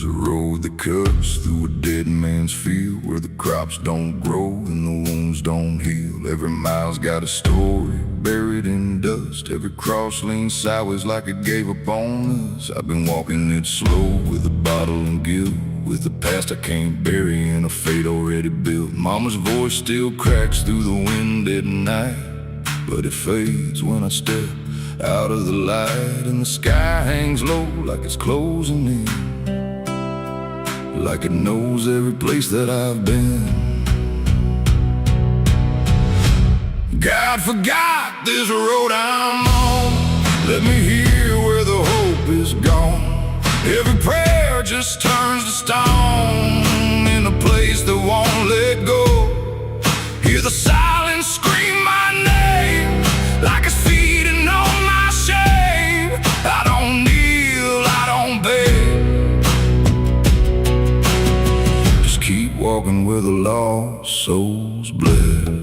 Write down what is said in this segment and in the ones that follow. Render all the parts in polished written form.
There's a road that cuts through a dead man's field, where the crops don't grow and the wounds don't heal. Every mile's got a story buried in dust. Every cross leans sideways like it gave up on us. I've been walking it slow with a bottle and guilt, with the past I can't bury and a fate already built. Mama's voice still cracks through the wind at night, but it fades when I step out of the light. And the sky hangs low like it's closing in, like it knows every place that I've been. God forgot this road I'm on. Let me hear where the hope is gone. Every prayer just turns to stone in a place that won't let go. Hear the silence scream my name like it's feeding on my shame. I don't kneel, I don't beg. Just keep walking where the lost souls bled.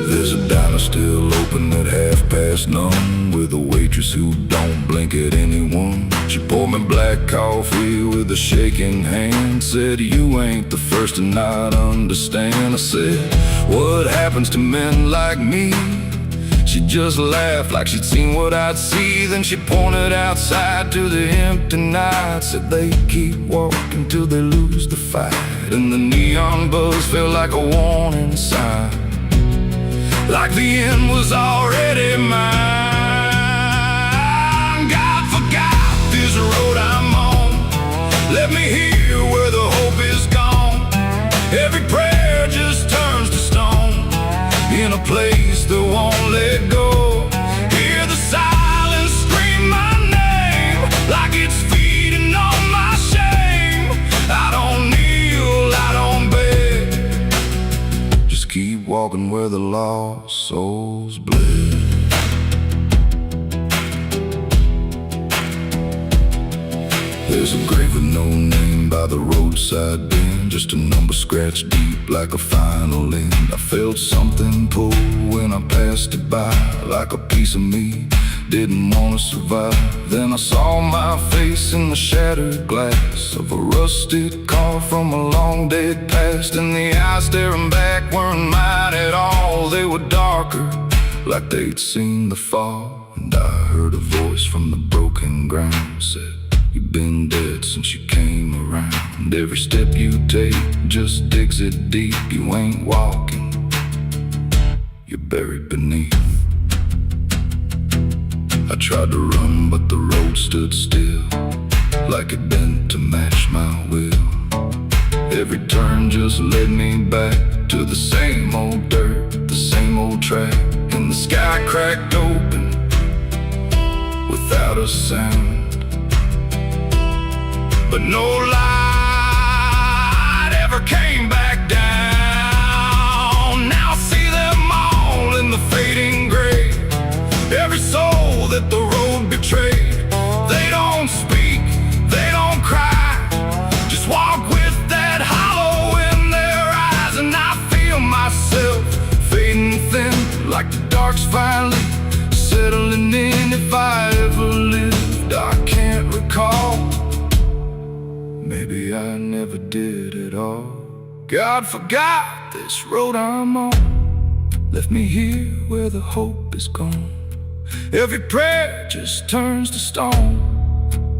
There's a diner still open at 9:30, with a waitress who don't blink at anyone. She poured me black coffee with a shaking hand, said, "You ain't the first to not understand." I said, "What happens to men like me?" She just laughed like she'd seen what I'd see. Then she pointed outside to the empty night, said, "They keep walking till they lose the fight." And the neon buzz felt like a warning sign, like the end was already mine. God forgot this road I'm on. Let me hear where the hope is gone. Every prayer just turns to stone in a place that won't let go. Hear the silence scream my name like it's feeding on my shame. I don't kneel, I don't beg. Just keep walking where the lost souls bled. There's a grave with no name by the roadside bend, just a number scratched deep like a final end. I felt something pull when I passed it by, like a piece of me didn't want to survive. Then I saw my face in the shattered glass of a rusted car from a long dead past, and the eyes staring back weren't mine at all. They were darker, like they'd seen the fall. And I heard a voice from the broken ground, said, "You've been dead since you came around. Every step you take just digs it deep. You ain't walking, you're buried beneath." I tried to run, but the road stood still, like it bent to match my will. Every turn just led me back to the same old dirt, the same old track. And the sky cracked open without a sound, but no light ever came back down. Now I see them all in the fading gray. Every soul that the road betrayed. They don't speak, they don't cry, just walk with that hollow in their eyes. And I feel myself fading thin, like the dark's finally settling in. If I ever lived, I can't recall. Maybe I never did at all. God forgot this road I'm on. Left me here where the hope is gone. Every prayer just turns to stone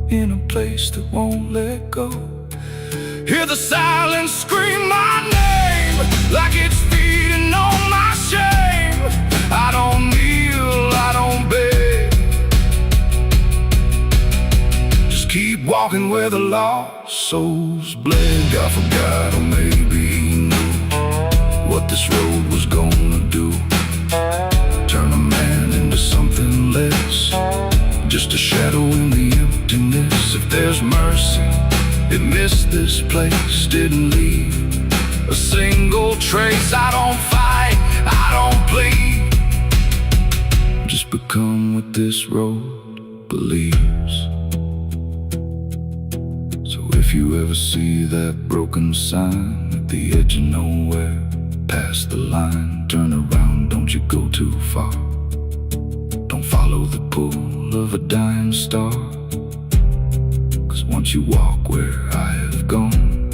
in a place that won't let go. Hear the silence scream my name like it's feeding on my shame. I don't kneel, I don't beg. Just keep walking where the lost souls bled. God forgot, or maybe he knew what this road was gonna do. Turn a man into something less, just a shadow in the emptiness. If there's mercy, it missed this place, didn't leave a single trace. I don't fight, I don't plead, just become what this road believes. So if you ever see that broken sign at the edge of nowhere, past the line, turn around, don't you go too far. Don't follow the pull of a dying star. 'Cause once you walk where I have gone,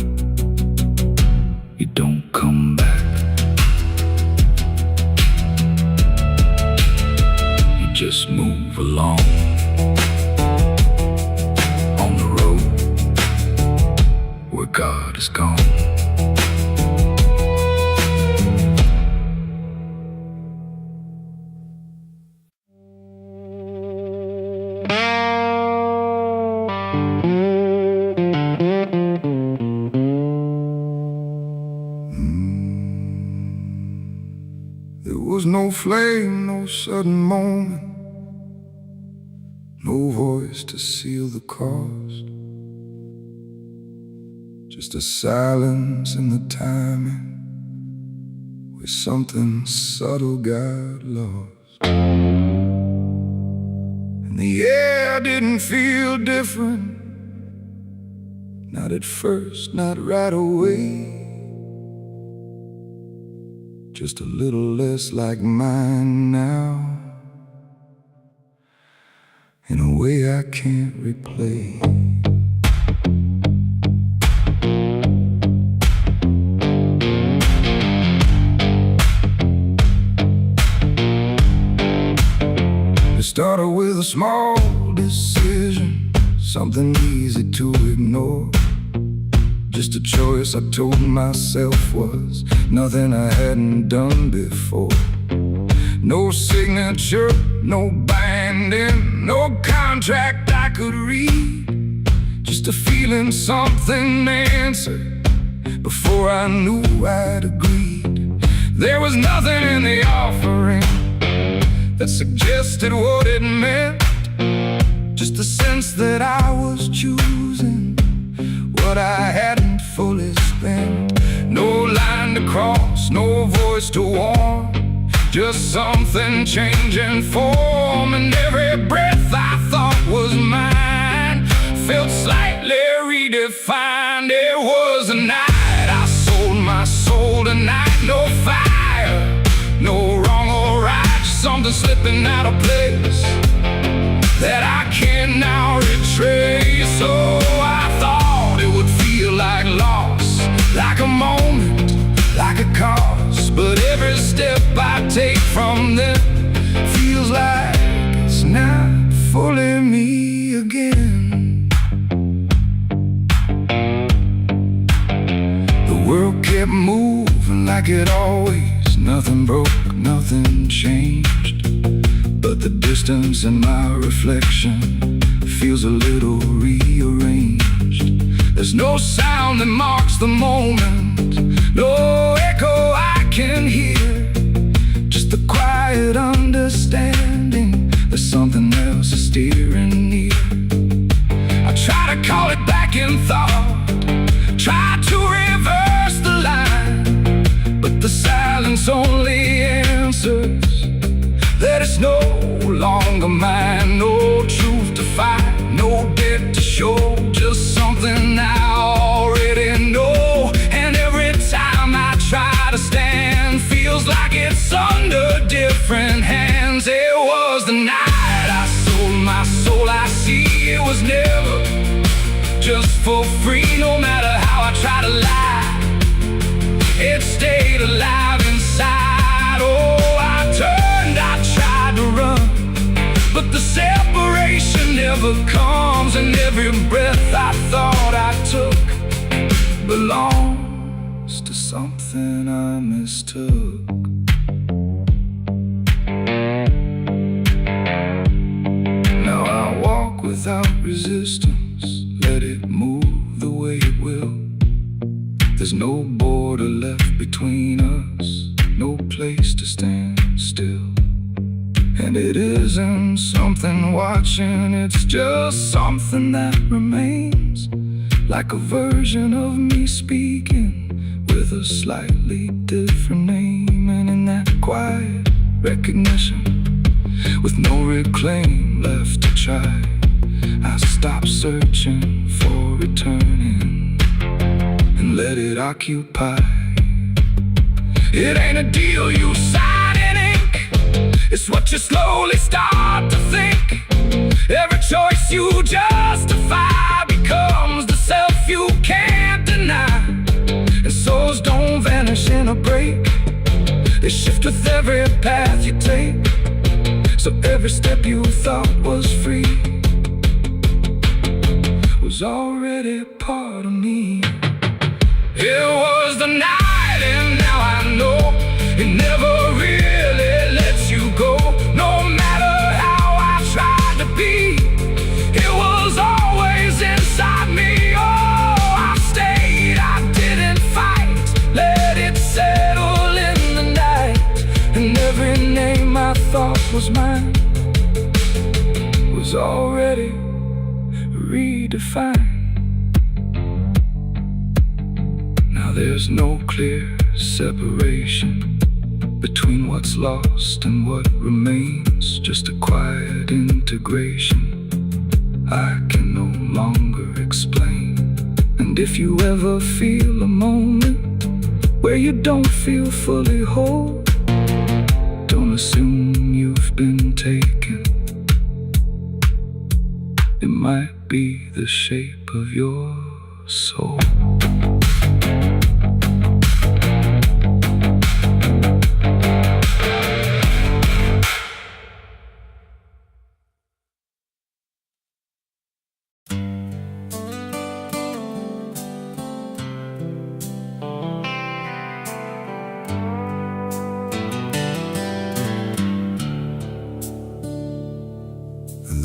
you don't come back. You just move along on the road where God is gone. There was no flame, no sudden moment, no voice to seal the cost. Just a silence in the timing where something subtle got lost. And the air didn't feel different, not at first, not right away. Just a little less like mine now, in a way I can't replay. It started with a small decision, something easy to ignore. Just a choice I told myself was nothing I hadn't done before. No signature, no binding, no contract I could read. Just a feeling something answered before I knew I'd agreed. There was nothing in the offering that suggested what it meant. Just the sense that I was choosing what I hadn't fully spent. No line to cross, no voice to warn, just something changing form. And every breath I thought was mine felt slightly redefined. It was a night I sold my soul tonight. No fire, no wrong or right, just something slipping out of place that I can now retrace. So I thought it would feel like loss, like a moment, like a cause. But every step I take from them feels like it's not fully me again. The world kept moving like it always. Nothing broke, nothing changed, but the distance in my reflection feels a little rearranged. There's no sound that marks the moment, no echo I can hear, just the quiet understanding that something else is steering near. I try to call it back in thought, try to reverse the line, but the silence only answers that it's no longer mine. No truth to fight, no debt to show, just something I already know. And every time I try to stand, feels like it's under different hands. It was the night I sold my soul. I see it was never just for free. No matter how I try to lie, it stayed alive inside. Oh, I tried to run, but the separation never comes. And every breath I thought I took belongs to something I mistook. Now I walk without resistance, let it move the way it will. There's no border left between us, no place to stand still. And it isn't something watching, it's just something that remains, like a version of me speaking with a slightly different name. And in that quiet recognition, with no reclaim left to try, I stop searching for returning and let it occupy. It ain't a deal you sign in ink, it's what you slowly start to think. purpose you justify becomes the self you can't deny. And souls don't vanish in a break, they shift with every path you take. So every step you thought was free was already part of me. It was the night and now I know it never really lets you go. No matter how I tried to be, it was always inside me. Oh, I stayed, I didn't fight, let it settle in the night. And every name I thought was mine was already redefined. Now there's no clear separation between what's lost and what remains, just a quiet integration I can no longer explain. And if you ever feel a moment where you don't feel fully whole, don't assume you've been taken. It might be the shape of your soul.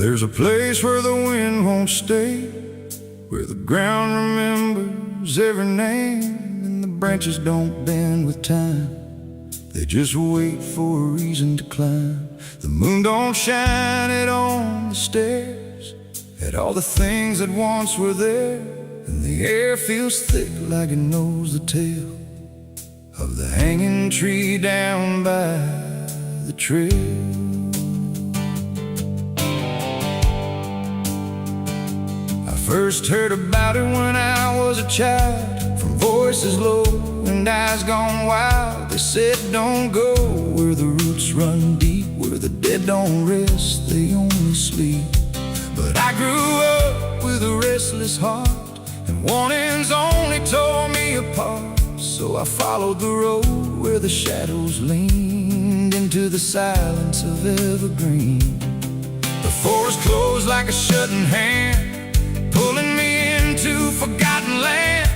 There's a place where the wind won't stay, where the ground remembers every name, and the branches don't bend with time, they just wait for a reason to climb. The moon don't shine it on the stairs, at all the things that once were there, and the air feels thick like it knows the tale of the hanging tree down by the trail. First heard about it when I was a child, from voices low and eyes gone wild. They said don't go where the roots run deep, where the dead don't rest, they only sleep. But I grew up with a restless heart, and warnings only tore me apart. So I followed the road where the shadows leaned into the silence of evergreen. The forest closed like a shutting hand, pulling me into forgotten land.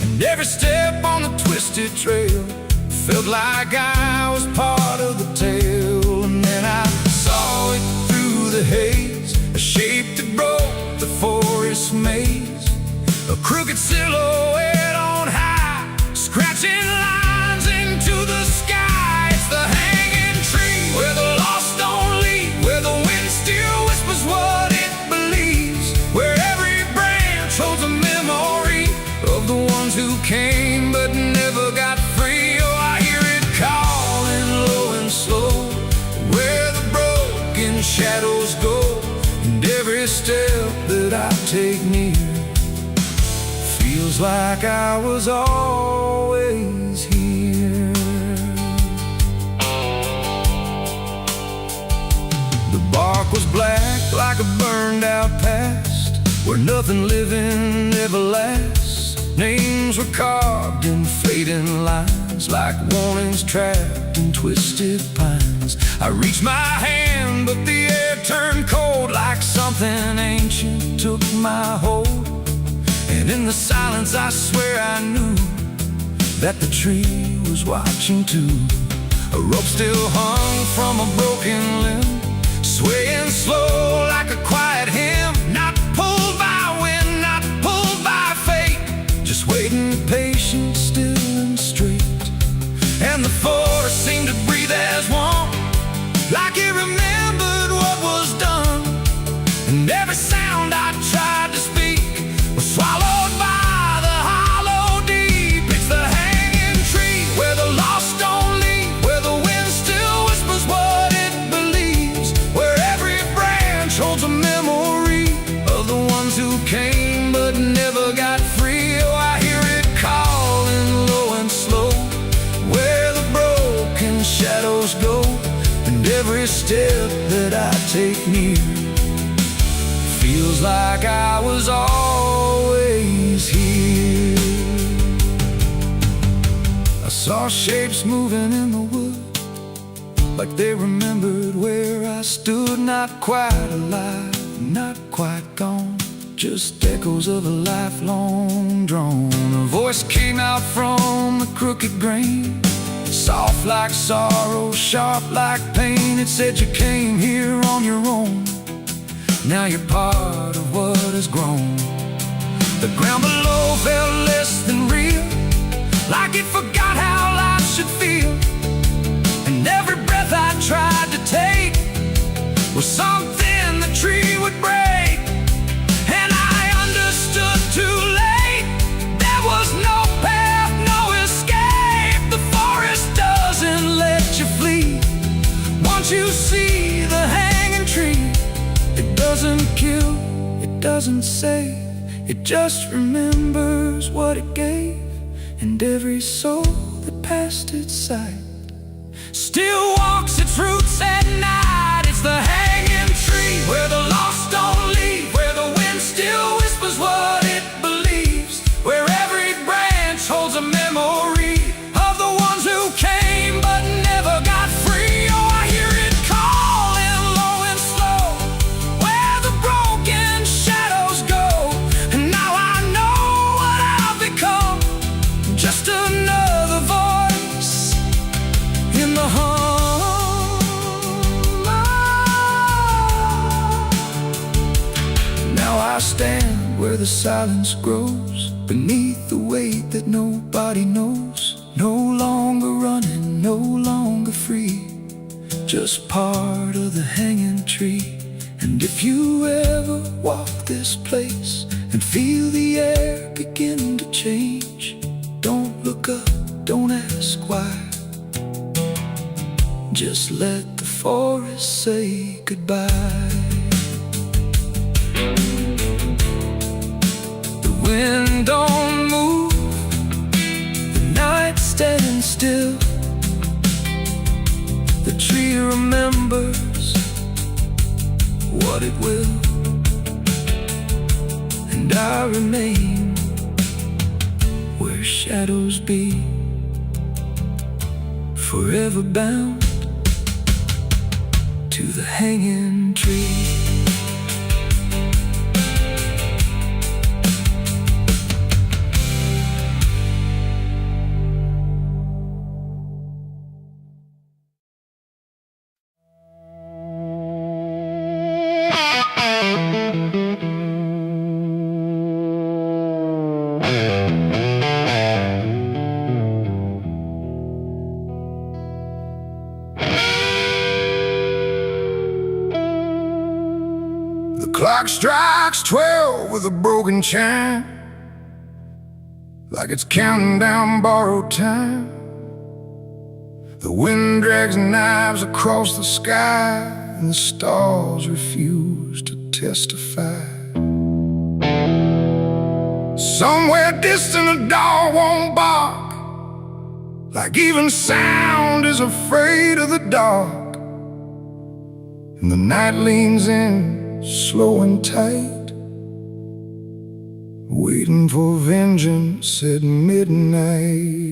And every step on the twisted trail felt like I was part of the tale. And then I saw it through the haze, a shape that broke the forest maze, a crooked silhouette on high, scratching lines into the sky. It's the hanging tree where the lost don't leave, where the wind still whispers what it believes, where every branch holds a memory of the ones who came but never got free. Oh, I hear it calling low and slow, where the broken shadows go. And every step that I take near feels like I was always here. The bark was black like a burned out past, where nothing living ever lasts. Names were carved in fading lines, like warnings trapped in twisted pines. I reached my hand, but the air turned cold, like something ancient took my hold. And in the silence I swear I knew that the tree was watching too. A rope still hung from a broken limb, swaying slow like a quiet hymn, not pulled by wind, not pulled by fate, just waiting patient, still and straight. And the forest seemed to breathe as one, like it remembered what was done. And every sound I tried to speak was swallowed by the hollow deep. It's the hanging tree where the lost don't leave, where the wind still whispers what it believes, where every branch holds a memory of the ones who came but never got free. Oh, I hear it calling low and slow, where the broken shadows go. And every step that I take near Feels like I was always here. I saw shapes moving in the wood, like they remembered where I stood. Not quite alive, not quite gone, just echoes of a lifelong drone. A voice came out from the crooked grain, soft like sorrow, sharp like pain. It said you came here on your own, now you're part of what has grown. The ground below felt less than real, like it forgot how life should feel. And every breath I tried to take was something the tree would break. And I understood too late, there was no path, no escape. The forest doesn't let you flee. Once you see the hanging tree, it doesn't kill, it doesn't save, it just remembers what it gave. And every soul that passed its sight still walks its roots at night. It's the hanging tree, where the lost don't leave, where the wind still whispers what it believes, where every branch holds a memory of the ones who came but never got free. Oh, I hear it calling low and slow, where the broken shadows go. And now I know what I've become, just another voice in the hum. Now I stand where the silence grows, beneath the weight that nobody knows. No longer running, no longer free, just part of the hanging tree. And if you ever walk this place and feel the air begin to change, don't look up, don't ask why, just let the forest say goodbye. The wind don't move, the night stands still. The tree remembers what it will, and I remain where shadows be, forever bound to the hanging tree. The clock strikes 12 with a broken chime, like it's counting down borrowed time. The wind drags knives across the sky, and the stars refuse to testify. Somewhere distant a dog won't bark, like even sound is afraid of the dark. And the night leans in, slow and tight, waiting for vengeance at midnight.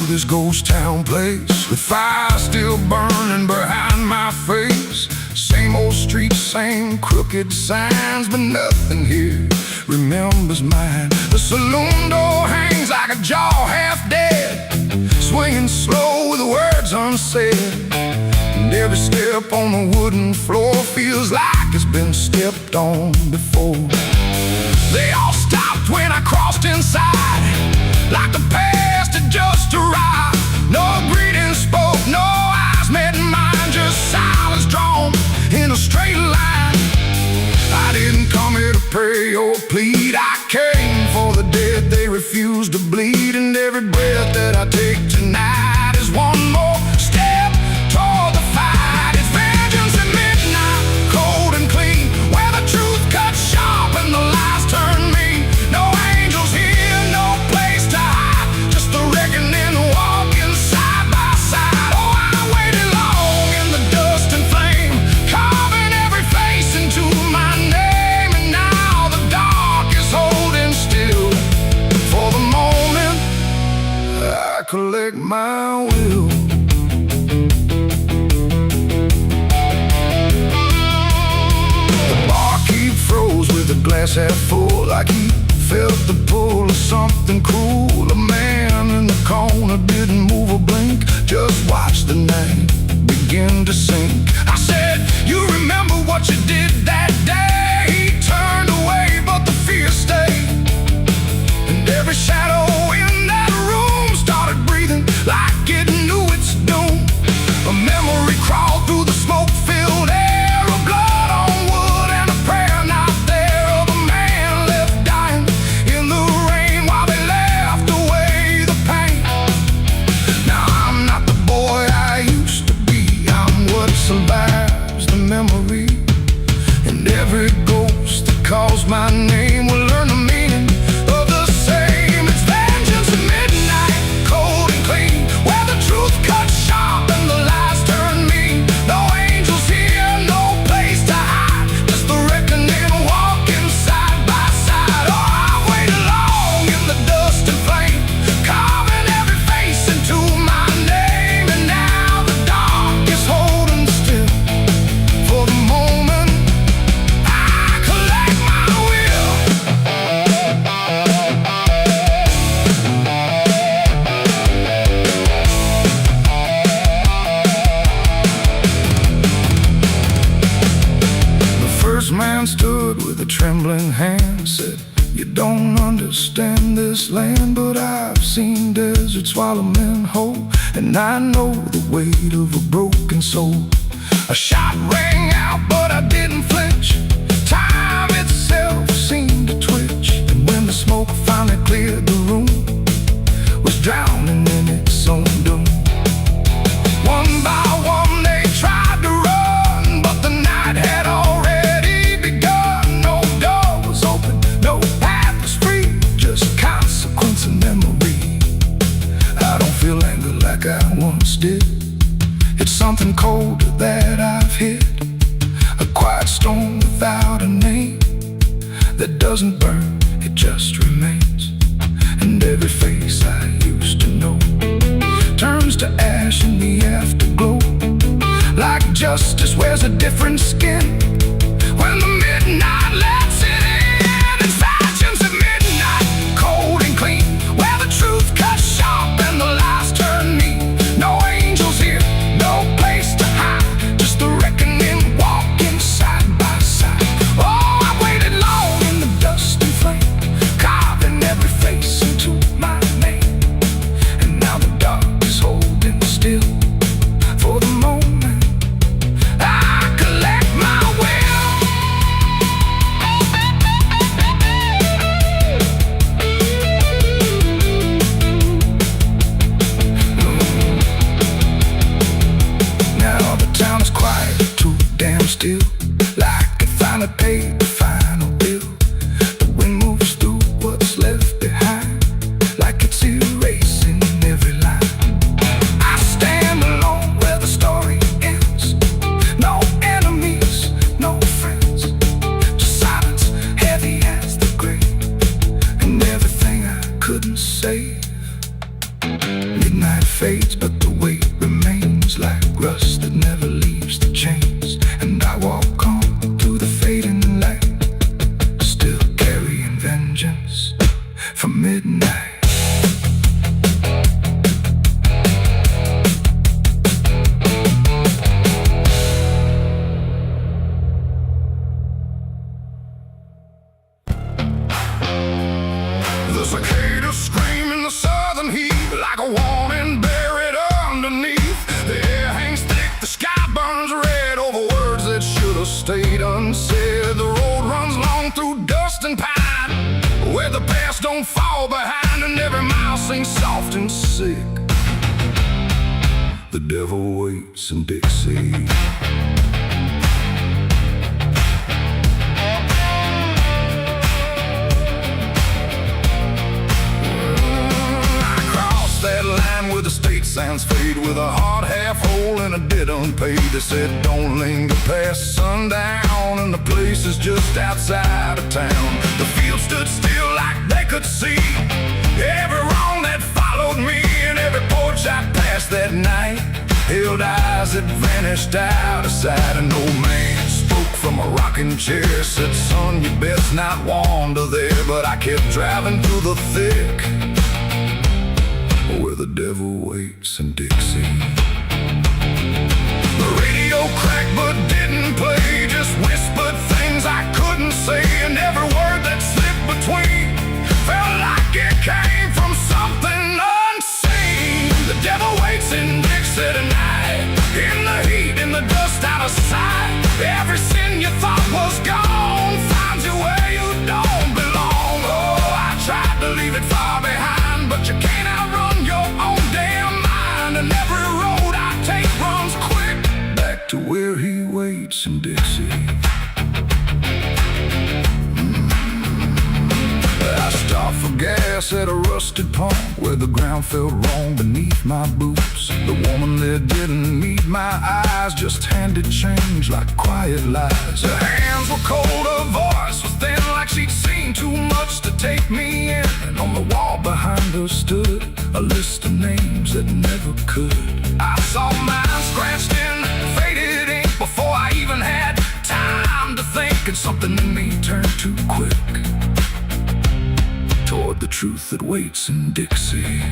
This ghost town place, with fire still burning behind my face. Same old streets, same crooked signs, but nothing here remembers mine. The saloon door hangs like a jaw half dead, swinging slow with words unsaid. And every step on the wooden floor feels like it's been stepped on before. They all stopped when I crossed inside, like the past had just arrived. No greeting spoke, no eyes met mine, just silence drawn in a straight line. I didn't come here to pray or plead. I came for the dead, they refuse to bleed. And every breath that I take tonight is one more step toward the fight. It's vengeance at midnight, cold and clean, where the truth cuts sharp and the lies turn mean. No angels here, no place to hide, just the reckoning walking side by side. Oh, I waited long in the dust and flame, carving every face into my name. And now the dark is holding still. For the moment, I collect my will. The barkeep froze with the glass half full, like he felt the pull of something cruel. A man in the corner didn't move a blink, just watched the night begin to sink. I said, you remember what you did that day? He turned away, but the fear stayed. And every shadow in that room started breathing like it knew its doom. A memory crawled through the smoke-filled air, of blood on wood and a prayer not there, of a man left dying in the rain while they left away the pain. Now I'm not the boy I used to be, I'm what survives the memory. And every ghost that calls my name will learn the meaning of the same. It's vengeance at midnight, cold and clean, where the truth cuts sharp and the lies turn mean. No angels here, no place to hide, just the reckoning walking side by side. Oh, I waited long in the dust and flame, carving every face into my name. And now the dark is holding still. For the moment, I collect my will. The first man stood with a trembling hand, said, you don't understand this land, but I've seen deserts swallow men whole, and I know the weight of a broken soul. A shot rang out, but I didn't flinch. Time itself seemed to twitch, and when the smoke finally cleared the room, was drowning in its own doom. One by one they tried to run, but the night had already begun. No door was open, no path was free, just consequence and memory. I don't feel anger like I once did. It's something colder that I've hit, a quiet storm without a name, that doesn't burn, it just remains. And every face I used to know turns to ash in the afterglow, like justice wears a different skin when the midnight lets it in. It's vengeance at midnight, cold and clean, where the truth cuts sharp and the lies turn mean. No angels here, no place to hide, just the reckoning walking side by side. Oh, I waited long in the dust and flame, carving every face into my name. And now the dark is holding still. For the moment, I collect my will. Now the town is quiet, too damn still, like it finally paid the final bill. The wind moves through what's left behind, like it's erasing every line. I stand alone where the story ends. No enemies, no friends, just silence heavy as the grave, and everything I couldn't save. Midnight fades, but the weight remains like rust that never leaves the chains. And I walk on through the fading light, still carrying vengeance from midnight. The cicadas scream in the southern heat, like a warning buried underneath. The air hangs thick, the sky burns red over words that should have stayed unsaid. The road runs long through dust rust and pine, where the past don't fall behind and every mile sings soft and sick. The devil waits in Dixie. That line where the state signs fade, with a hard half hole and a debt unpaid. They said don't linger past sundown, and the place is just outside of town. The field stood still like they could see every wrong that followed me, and every porch I passed that night held eyes that vanished out of sight. An old man spoke from a rocking chair, said, son, you best not wander there. But I kept driving through the thick, where the devil waits in Dixie. The radio cracked but didn't play, just whispered things I couldn't say, and every word that slipped between felt like it came from something unseen. The devil waits in Dixie tonight, in the heat, in the dust, out of sight. Every sin you thought was gone finds you where you don't belong. Oh, I tried to leave it far behind, but you can't outrun your own damn mind. And every road I take runs quick back to where he waits in Dixie. I stopped for gas at a rusted pump, where the ground felt wrong beneath my boots. The woman there didn't meet my eyes, just handed change like quiet lies. Her hands were cold, her voice was thin, like she'd seen too much to take me in. And on the wall behind her stood a list of names that never could. I saw mine scratched in faded ink before I even had time to think, and something in me turned too quick toward the truth that waits in Dixie.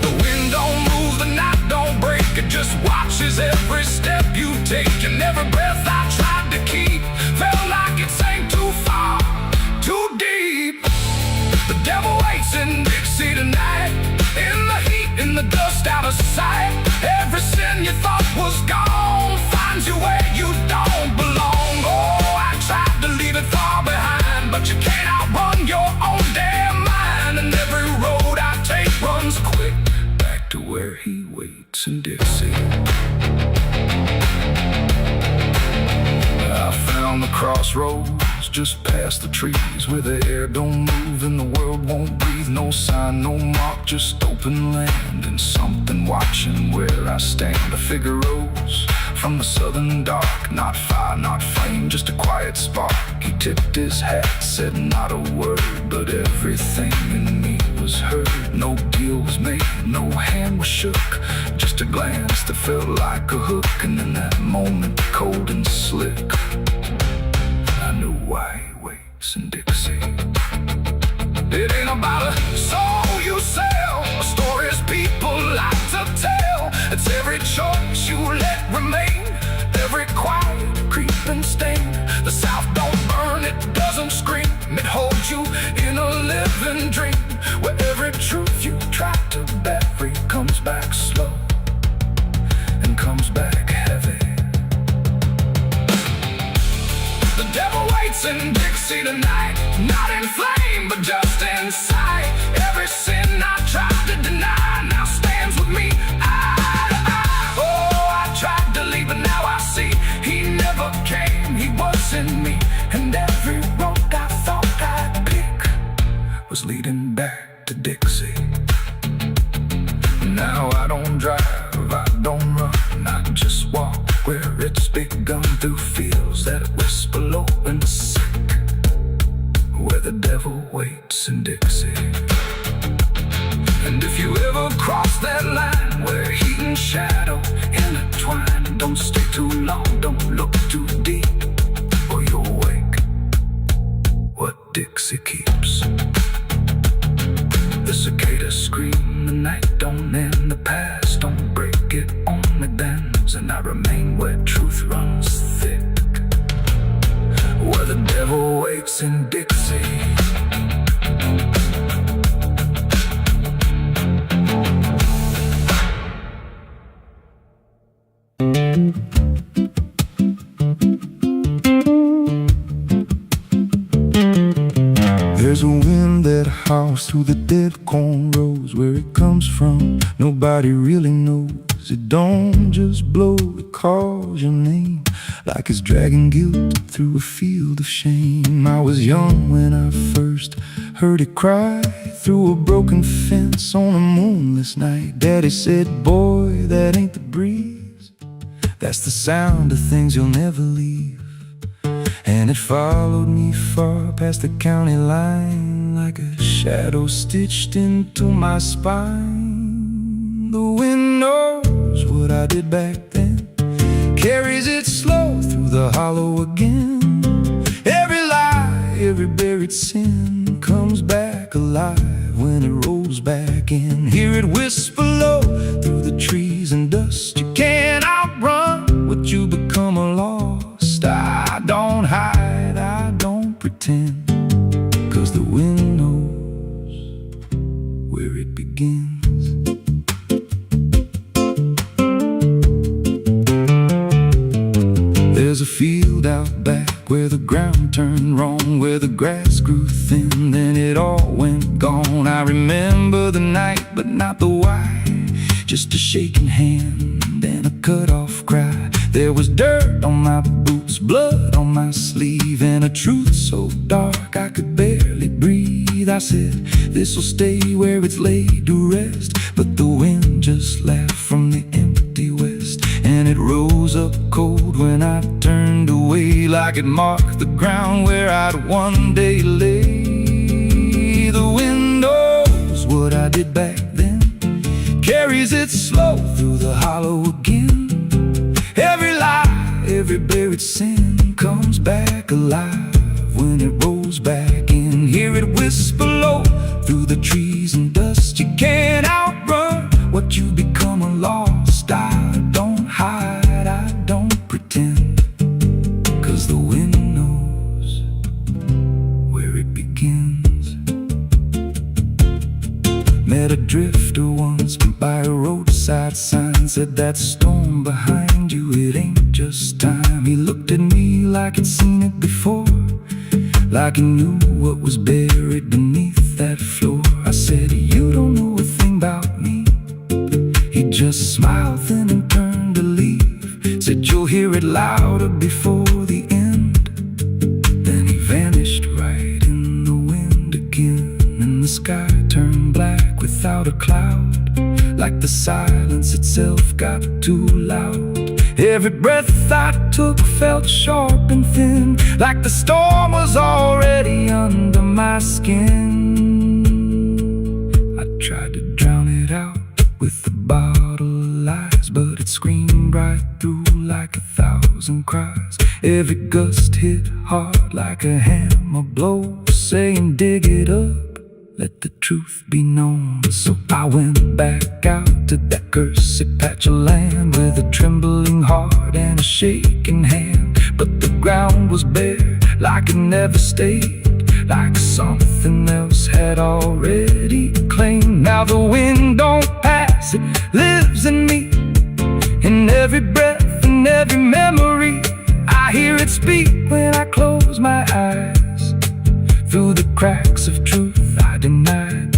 The wind don't move, the night don't break, it just watches every step you take. And every breath I tried to keep felt like it sank too far, too deep. The devil waits in Dixie tonight, in the heat, in the dust, out of sight. Every sin you thought was gone finds you where you don't belong. Oh, I tried to leave it far behind, but you can't outrun your own damn mind. And every road I take runs quick back to where he waits in Dixie. I found the crossroads just past the trees, where the air don't move and the world won't breathe. No sign, no mark, just open land, and something watching where I stand. A figure rose from the southern dark, not fire, not flame, just a quiet spark. He tipped his hat, said not a word, but everything in me was heard. No deal was made, no hand was shook, just a glance that felt like a hook. And in that moment, cold and slick, I knew why he waits in Dixie. It ain't about a soul you sell, a stories people like to tell. It's every choice you let remain, every quiet creeping stain. The South don't burn, it doesn't scream, it holds you in a living dream, where every truth you try to bury comes back slow and comes back heavy. The devil waits in Dixie tonight, not in flame, but just in sight. Every sin I tried to deny now stands with me eye to eye. Oh, I tried to leave, but now I see he never came, he was in me. And every road I thought I'd pick was leading back to Dixie. Now I don't drive, I don't run, I just walk where it's begun, through fields that whisper low and sick, where the devil waits in Dixie. And if you ever cross that line where heat and shadow intertwine, don't stay too long, don't look too deep, or you'll wake what Dixie keeps. The cicadas scream, the night don't end, the past don't break, it only bends. And I remain where truth runs thick, where the devil waits in Dixie. There's a wind that howls through the dead corn rows. Where it comes from, nobody really knows. It don't just blow, it calls your name, like it's dragging guilt through a field of shame. I was young when I first heard it cry through a broken fence on a moonless night. Daddy said, boy, that ain't the breeze, that's the sound of things you'll never leave. And it followed me far past the county line, like a shadow stitched into my spine. The wind knows what I did back then, carries it slow through the hollow again. Every lie, every buried sin comes back alive when it rolls back in. Hear it whisper low through the trees and dust. You can't outrun what you become lost. I don't hide, I don't pretend, 'cause the wind knows where it begins. There's a field out back where the ground turned wrong, where the grass grew thin, then it all went gone. I remember the night, but not the why, just a shaking hand and a cut-off cry. There was dirt on my boots, blood on my sleeve, and a truth so dark I could barely breathe. I said, this'll stay where it's laid to rest, but the wind just laughed from the empty west, and it rose up cold when I turned away, like it marked the ground where I'd one day lay. The wind knows what I did back then, carries it slow through the hollow again. Every lie, every buried sin comes back alive when it rolls back in. Hear it whisper low through the trees and dust. You can't outrun what you become lost. I don't hide, I don't pretend, 'cause the wind knows where it begins. Met a drifter once by a roadside sign, said that storm behind you, it ain't just time. He looked at me like he'd seen it before, like he knew what was buried beneath that floor. I said, you don't know a thing about me. He just smiled then and turned to leave, said you'll hear it louder before the end. Then he vanished right in the wind again, and the sky turned black without a cloud, like the silence itself got too loud. Every breath I took felt sharp and thin, like the storm was already under my skin. I tried to drown it out with a bottle of lies, but it screamed right through like 1,000 cries. Every gust hit hard like a hammer blow, saying dig it up, let the truth be known. So I went back out to that cursed patch of land with a trembling heart and a shaking hand. But the ground was bare, like it never stayed, like something else had already claimed. Now the wind don't pass, it lives in me, in every breath and every memory. I hear it speak when I close my eyes, through the cracks of truth I denied.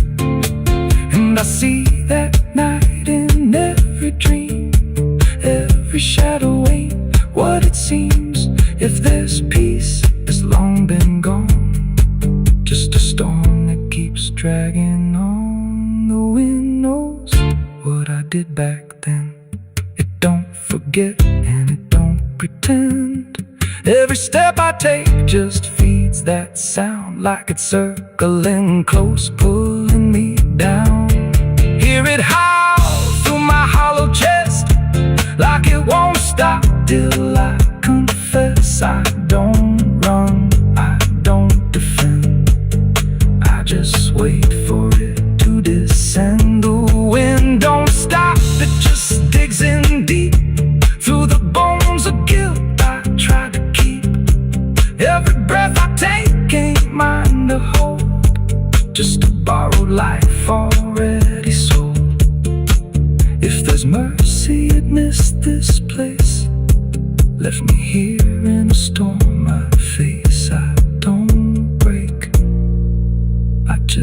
And I see that night in every dream, every shadow ain't what it seems. If there's peace, it's long been gone, just a storm that keeps dragging on. The wind knows what I did back then. It don't forget and it don't pretend. Every step I take just feeds that sound, like it's circling close, pulling me down. Hear it howl through my hollow chest, like it won't stop till I confess. I don't run, I don't defend, I just wait for it to descend. The wind don't stop, it just digs in deep, through the bones of guilt I try to keep. Every breath I take ain't mine to hold, just a borrowed life already sold. If there's mercy, it missed this place, left me here in a storm I face. I don't break,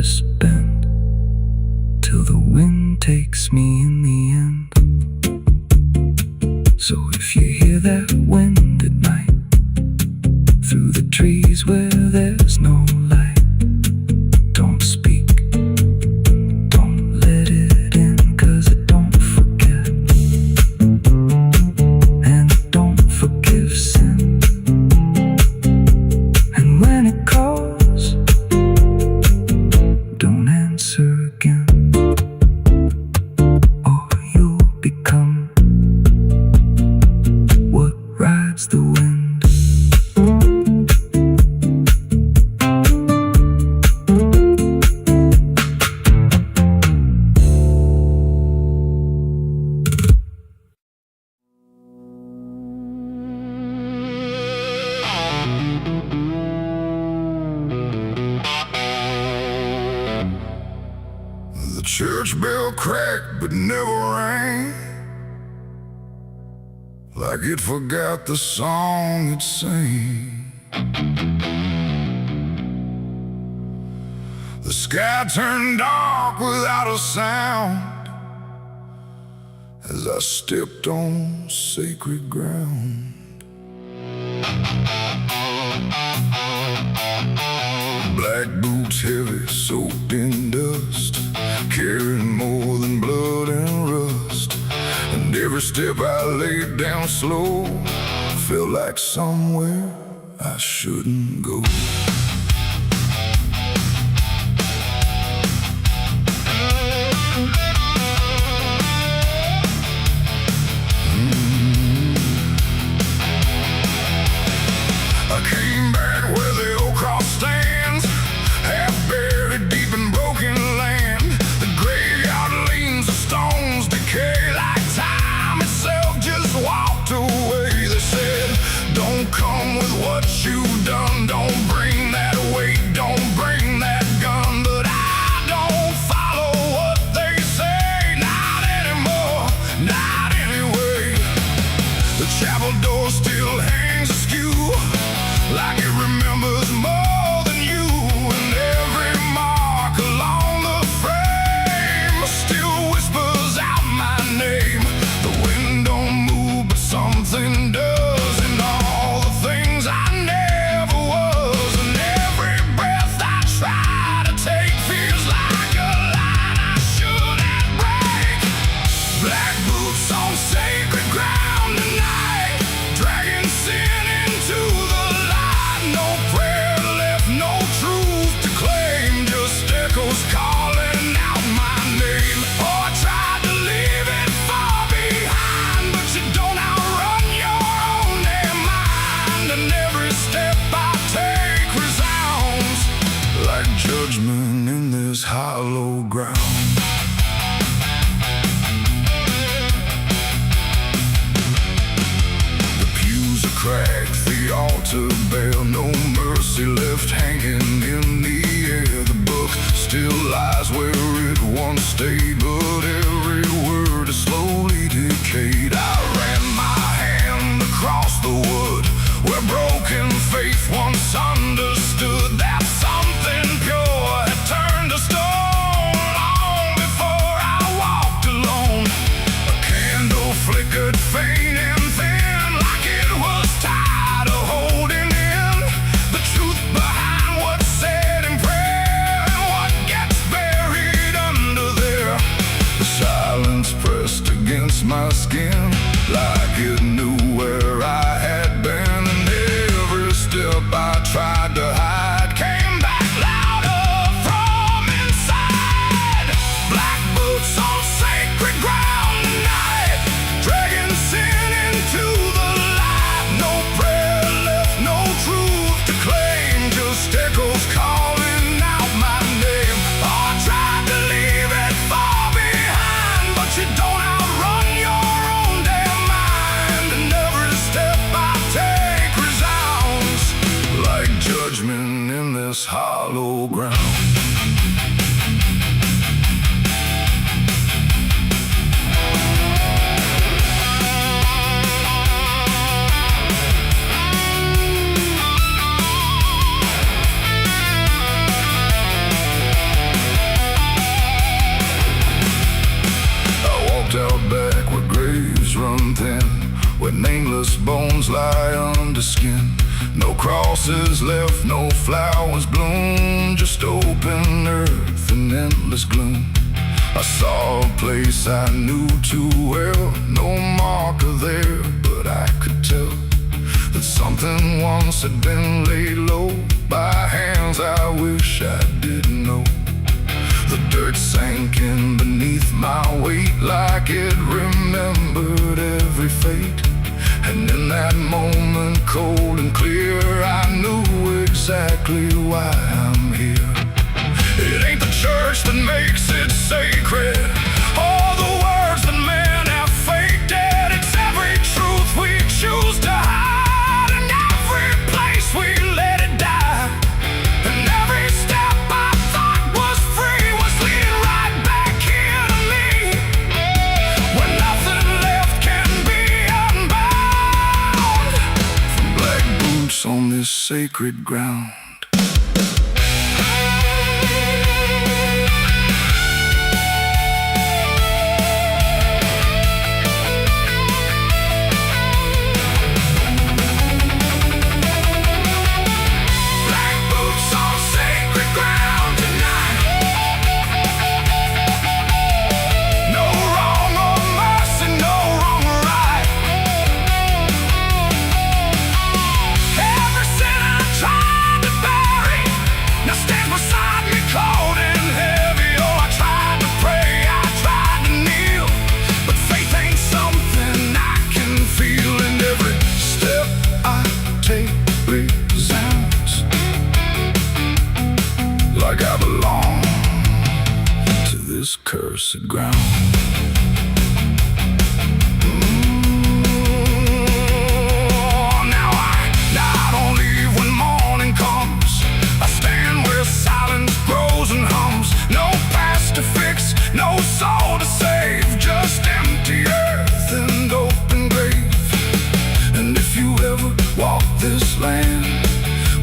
to spend till the wind takes me in the end. So if you hear that wind at night through the trees where there's no light, don't speak, don't let it in, 'cause it don't forget, and it don't forgive sin. And when it calls, don't answer again, or you'll become what rides the wind. The church bell cracked but never rang, like it forgot the song it sang. The sky turned dark without a sound as I stepped on sacred ground. Black boots heavy, soaked in dust, carrying more than blood and rust. And every step I laid down slow felt like somewhere I shouldn't go. I came back where the old cross stands, half buried deep in broken land. The graveyard leans, the stones decay like time itself just walked away. They said, don't come with what you've done, don't bring that weight, don't bring that gun. But I don't follow what they say, not anymore, not anyway. The chapel door still hangs askew, like it remembers more than you. And every mark along the frame still whispers out my name. The wind don't move, but something does, and all the things I never was. And every breath I try to take feels like a line I shouldn't break. Black boots on sacred ground tonight, dragging sin into the light. No prayer left, no truth to claim, just echoes calling out my name. Oh, I tried to leave it far behind, but you don't outrun your own damn mind. And every step I take resounds like judgment in this hollow ground. The pews are cracked, the altar bare, no mercy left hanging in the air. The book still lies where it once stayed, but every word is slowly decayed. I ran my hand across the wood where broken faith once understood that something pure had turned to stone long before I walked alone. A candle flickered faint and thin, like it was tired of holding in the truth behind what's said in prayer and what gets buried under there. The silence pressed against my skin, like it knew where I had been. And every step I tried to hide came back louder from inside. Black boots on sacred ground tonight, dragging sin into the light. No prayer left, no truth to claim, just echoes calling out my name. Oh, I tried to leave it far behind, but you don't outrun your own damn mind. And every step I take resounds like judgment in this hollow ground. wounds lie under skin. No crosses left, no flowers bloom, just open earth and endless gloom. I saw a place I knew too well, no marker there, but I could tell that something once had been laid low by hands I wish I didn't know. The dirt sank in beneath my weight like it remembered every fate. And in that moment, cold and clear, I knew exactly why I'm here. It ain't the church that makes it sacred, or the words that men have faked it. It's every truth we choose to hide, and every place we let it die. And every step I thought was free was leading right back here to me, where nothing left can be unbound. From black boots on this sacred ground. Like I belong to this cursed ground. Now I don't leave when morning comes. I stand where silence grows and hums. No past to fix, no soul to save, just empty earth and open grave. And if you ever walk this land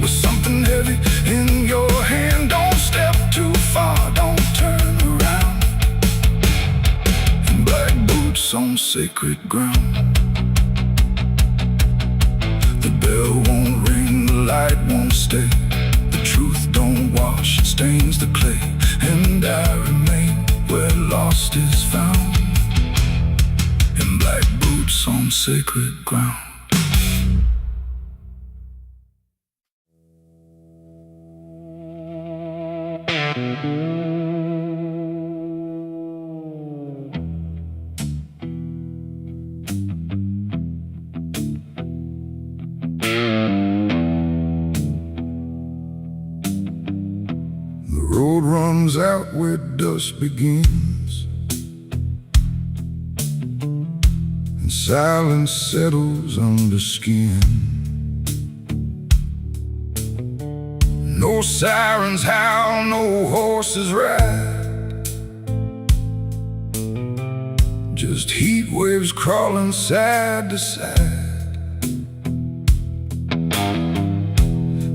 with something heavy in your hand, don't step too far, don't turn around. In black boots on sacred ground. The bell won't ring, the light won't stay. The truth don't wash, it stains the clay. And I remain where lost is found. In black boots on sacred ground. The road runs out where dusk begins, and silence settles under skin. No sirens howl, no horses ride, just heat waves crawling side to side.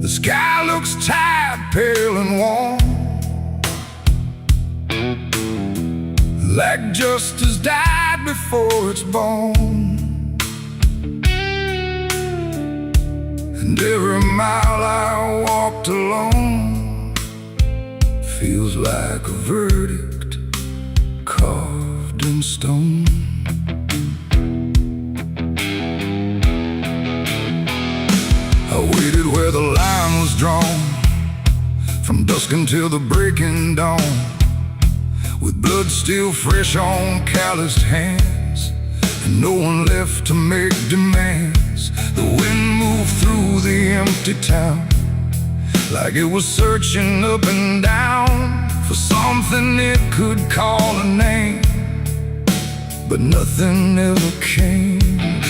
The sky looks tired, pale and warm, like justice died before it's born. And every mile I walked alone feels like a verdict carved in stone. I waited where the line was drawn, from dusk until the breaking dawn, with blood still fresh on calloused hands, and no one left to make demands. The wind moved through the empty town, like it was searching up and down for something it could call a name, but nothing ever came.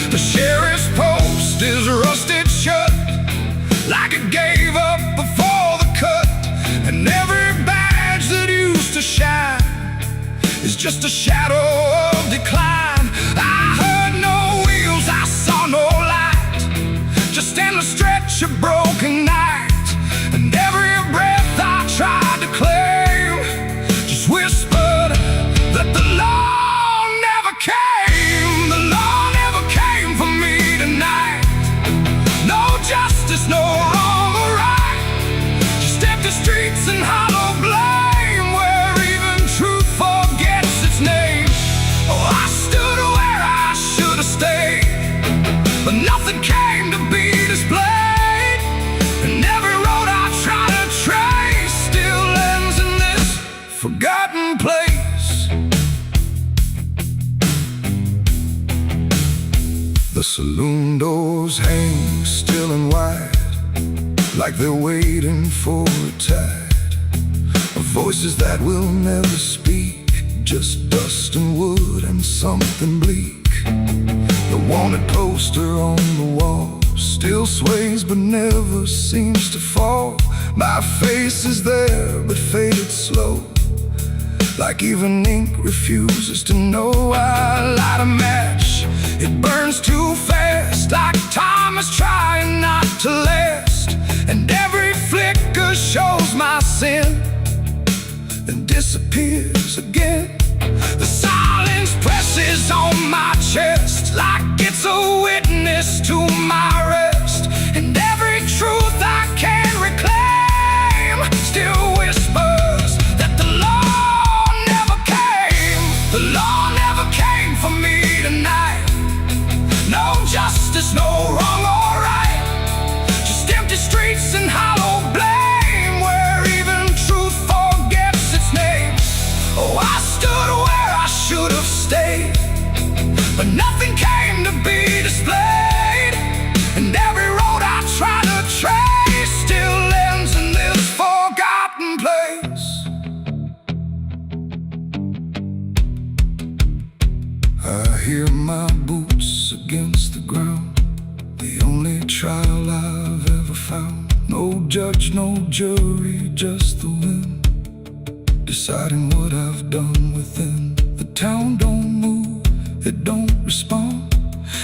The sheriff's post is rusted shut, like it gave up before the cut, and every badge that used to shine is just a shadow of decline. I heard no wheels, I saw no light, just endless stretch of broken night. And every breath I tried to claim just whispered that the law never came. The law never came for me tonight. streets and hollow blame, where even truth forgets its name. Oh, I stood where I should have stayed, but nothing came to be displayed. And every road I try to trace still ends in this forgotten place. The saloon doors hang still and wide, like they're waiting for a tide of voices that will never speak, just dust and wood and something bleak. The wanted poster on the wall still sways but never seems to fall. My face is there but faded slow, like even ink refuses to know. I light a match, it burns too fast, like time is trying not to last. And every flicker shows my sin, then disappears again. The silence presses on my chest, like it's a witness to my rest. And every truth I can't reclaim still whispers that the law never came. The law never came for me tonight. No justice, no wrong or right, just empty streets and hollow blame, where even truth forgets its name. Oh, I stood where I should have stayed, but nothing came to be displayed. And every road I try to trace still ends in this forgotten place. I hear my boots against the ground, the only trial I've ever found. No judge, no jury, just the wind deciding what I've done within. The town don't move, it don't respond,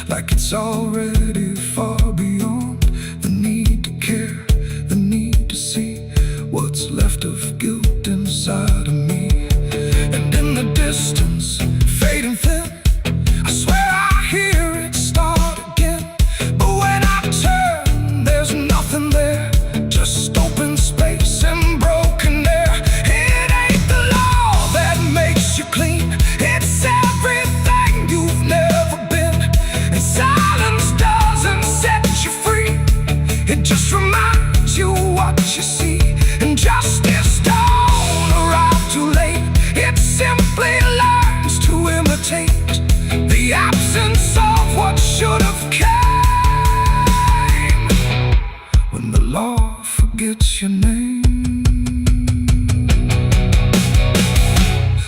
like it's already far beyond the need to care, the need to see what's left of guilt inside of me. And in the distance, fading thin, I swear I hear it start again. But when I turn, there's nothing there, just open space and broken air. It ain't the law that makes you clean, it's everything you've never been. And silence doesn't set you free, it just reminds you what you see. And justice don't arrive too late, it simply learns to imitate the absence of what should have came. When the law forgets your name,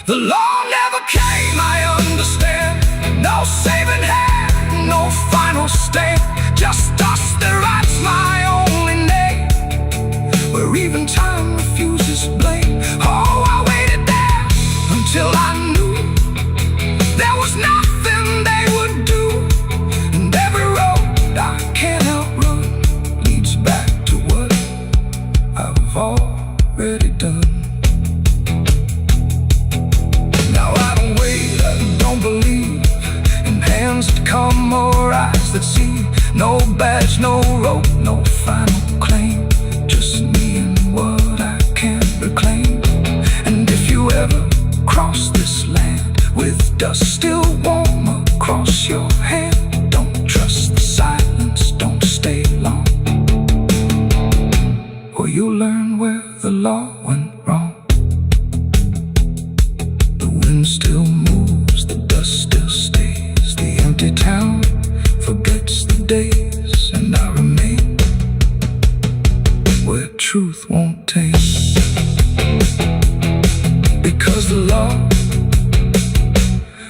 the law never came, I understand. No saving hand, no final stand, just dust that writes my only name, where even time refuses blame. Oh, I waited there until I knew there was nothing they would do. And every road I can't outrun leads back to what I've already done. Now I don't wait, I don't believe in hands that come or eyes that see. No badge, no rope, no final claim, just me and what I can't reclaim. And if you ever cross this land with dust still warm across your hand, don't trust the silence, don't stay long, or you'll learn where the law went wrong. The wind still moves, the dust still stays, the empty town forgets the days, and I remain where truth won't taste, because the law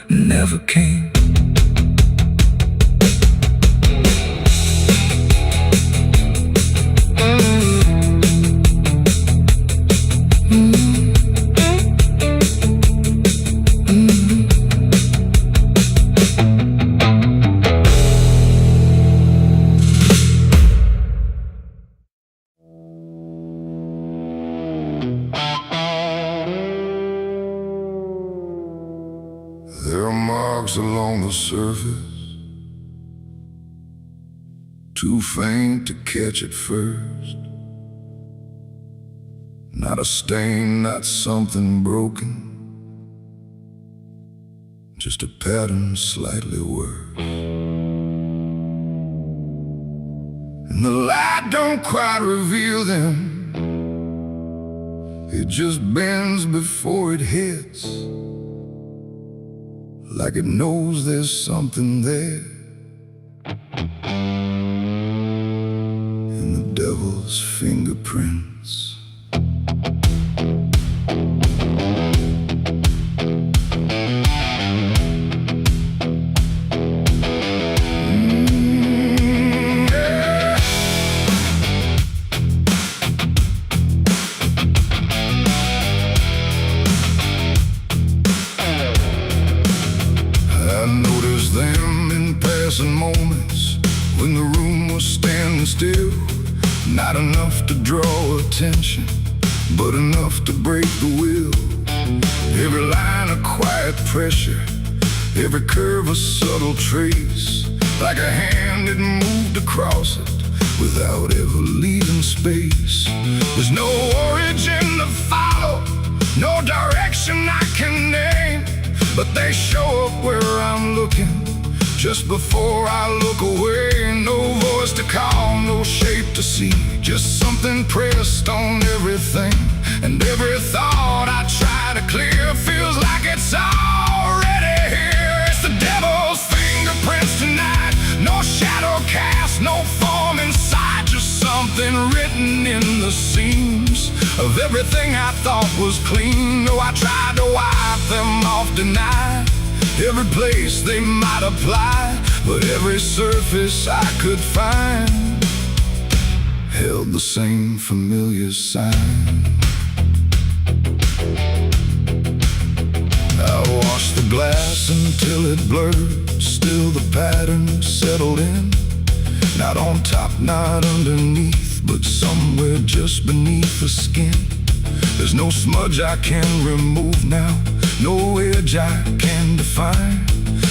never came. There are marks along the surface, too faint to catch at first. Not a stain, not something broken, just a pattern slightly worse. And the light don't quite reveal them, it just bends before it hits, like it knows there's something there. In the devil's fingerprints. Moments when the room was standing still, not enough to draw attention, but enough to break the will. Every line a quiet pressure, every curve a subtle trace, like a hand had moved across it without ever leaving space. There's no origin to follow, no direction I can name, but they show up where I'm looking just before I look away. No voice to call, no shape to see, just something pressed on everything. And every thought I try to clear feels like it's already here. It's the devil's fingerprints tonight, no shadow cast, no form inside, just something written in the seams of everything I thought was clean. No, I tried to wipe them off, deny every place they might apply, but every surface I could find held the same familiar sign. I washed the glass until it blurred, still the pattern settled in. Not on top, not underneath, but somewhere just beneath the skin. There's no smudge I can remove now, no edge I can define,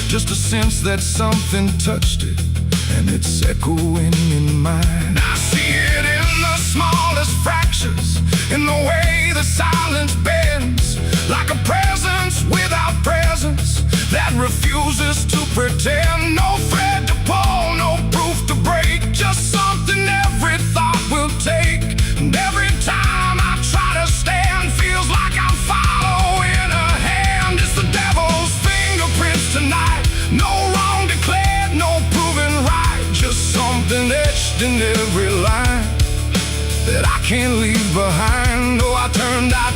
just a sense that something touched it, and it's echoing in mine. I see it in the smallest fractures, in the way the silence bends, like a presence without presence that refuses to pretend. No thread to pull, no proof to break, just something every thought will take. And every time I try to stand, feels like I'm following a hand. It's the devil's fingerprints tonight, no wrong declared, no proven right, just something etched in every line that I can't leave behind. Oh, I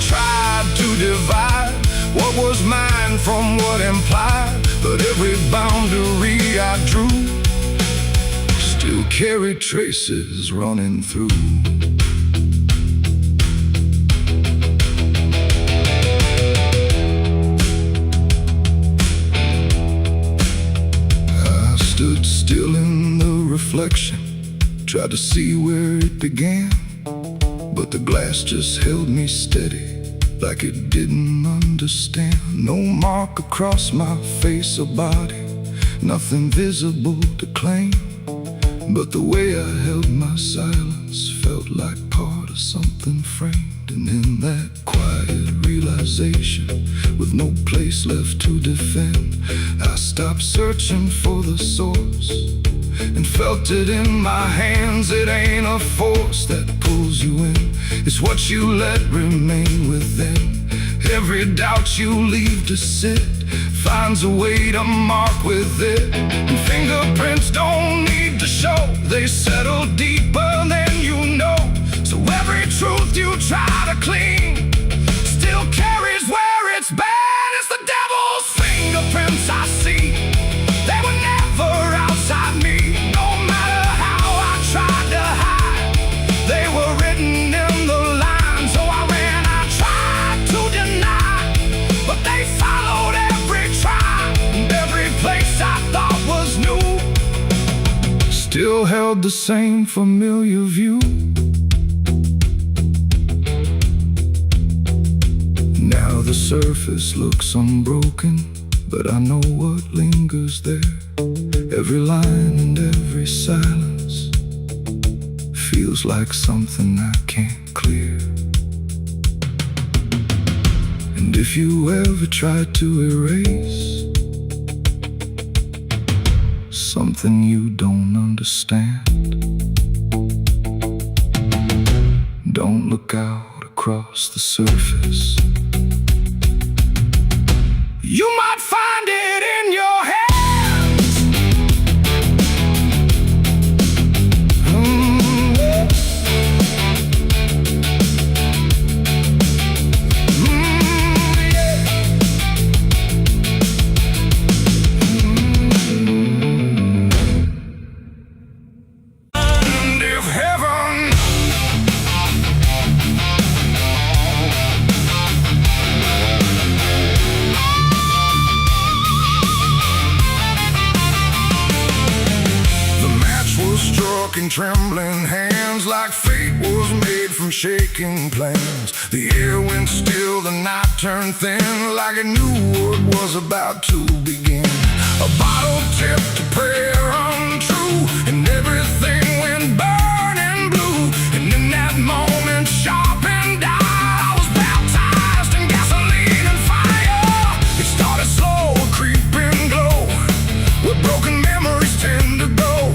tried to divide what was mine from what implied, but every boundary I drew still carry traces running through. Stood still in the reflection, tried to see where it began, but the glass just held me steady, like it didn't understand. No mark across my face or body, nothing visible to claim, but the way I held my silence felt like part of something framed. And in that quiet realization, with no place left to defend, I stopped searching for the source and felt it in my hands. It ain't a force that pulls you in, it's what you let remain within. Every doubt you leave to sit finds a way to mark with it. And fingerprints don't need to show, they settle deeper than you know. So every truth you try to clean still carries where it's been. It's the devil's fingerprints I see, they were never outside me. No matter how I tried to hide, they were written in the lines. So I ran, I tried to deny, but they followed every try, and every place I thought was new still held the same familiar view. Now the surface looks unbroken, but I know what lingers there. Every line and every silence feels like something I can't clear. If you ever tried to erase something you don't understand, don't look out across the surface. You might find it in your hands. In trembling hands, like fate was made from shaking plans. The air went still, the night turned thin, like it knew what was about to begin. A bottle tipped, a prayer untrue, and everything went burning blue. And in that moment, sharp and dire, I was baptized in gasoline and fire. It started slow, a creeping glow, where broken memories tend to go.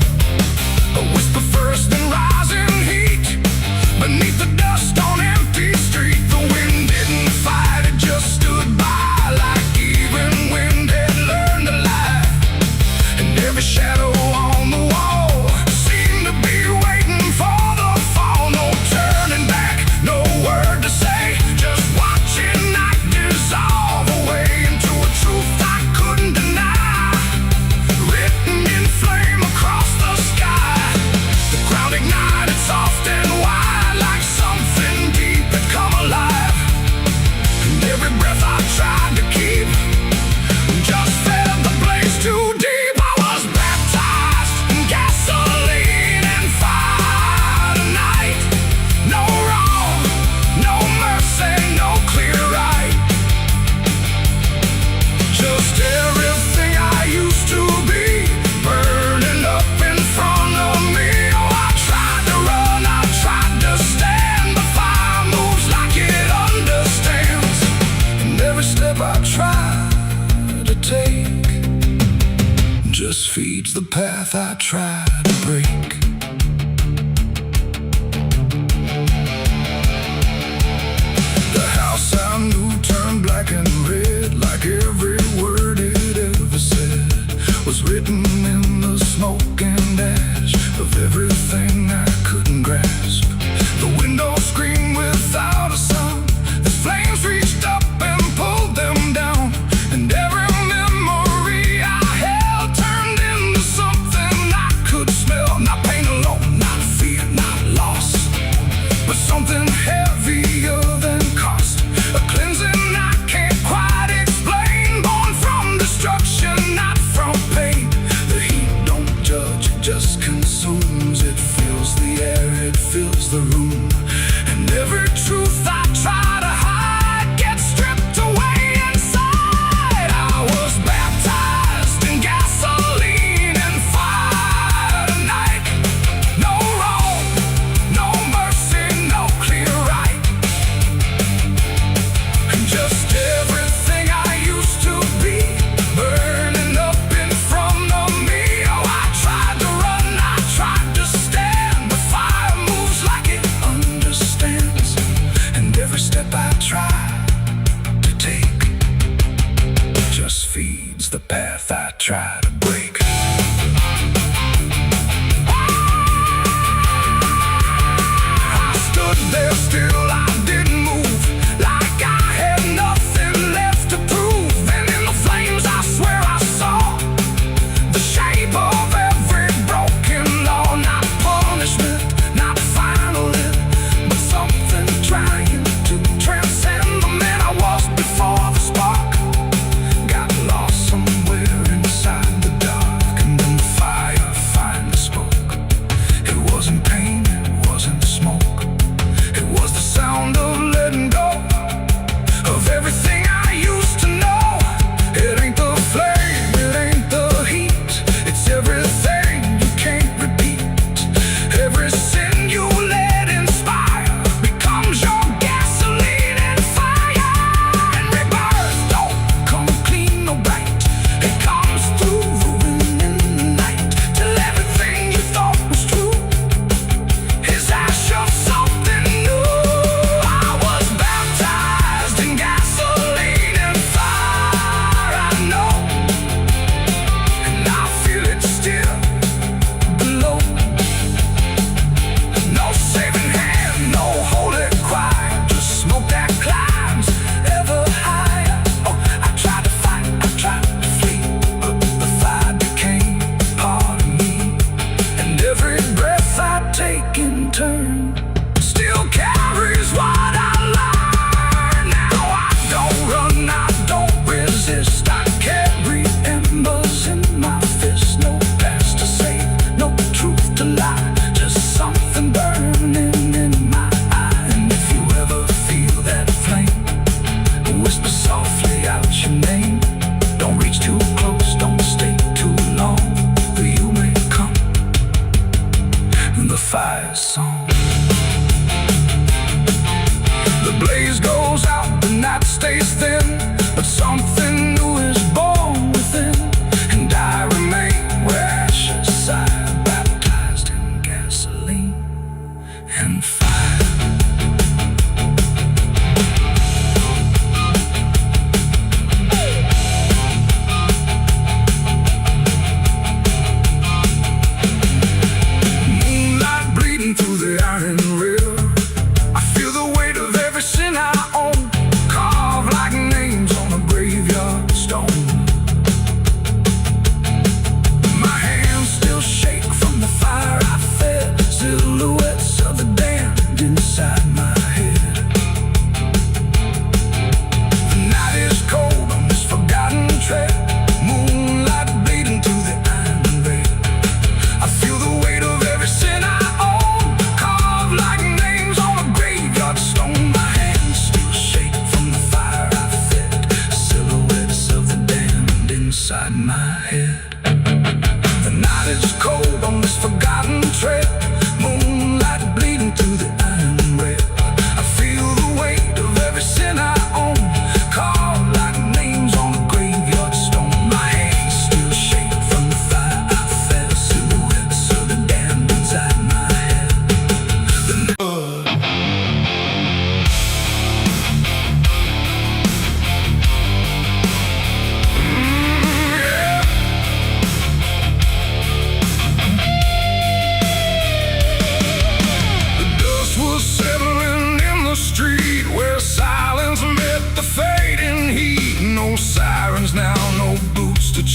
A whisper first, then rising heat beneath the dust on empty street. The wind didn't fight, it just stood by, like even wind had learned to lie. And every shadow on the wall seemed to be waiting for the fall. No turning back, no word to say, just watching night dissolve away into a truth I couldn't deny, written in flame across the sky. The ground ignited soft and wide, like something deep had come alive. And every breath I tried to keep just fed the blaze too deep. I was baptized in gasoline and fire tonight. No wrong, no mercy, no clear right. Just everything I used to be, burning up in front of me. Oh, I tried to run, I tried to stand. The fire moves like it understands. And every step I try to take just feeds the path I try to break. The house I knew turned black and red, like every word it ever said was written in the smoke and ash of everything I couldn't grasp. The windows screamed without a sound as flames reached up and pulled them down. And every memory I held turned into something I could smell. Not pain alone, not fear, not loss, but something heavier than cost. A cleansing I can't quite explain, born from destruction, not from pain. The heat don't judge, it just consumes. It fills the air, it fills the room. And every truth I try to hide gets stripped away inside. I was baptized in gasoline and fire tonight. No wrong, no mercy, no clear right. And just everything I used to be, burning up in front of me. Oh, I tried to run, I tried to stand. The fire moves like it understands. And every step I try to take just feeds the path I try to break. I stood there still, I didn't move, like I had nothing left to prove. And in the flames I swear I saw the shape of every broken law. Not punishment, not final end, but something trying to transcend the man I was before the spark got lost somewhere inside the dark. And then the fire finally spoke. It wasn't pain, it wasn't smoke, it was the sound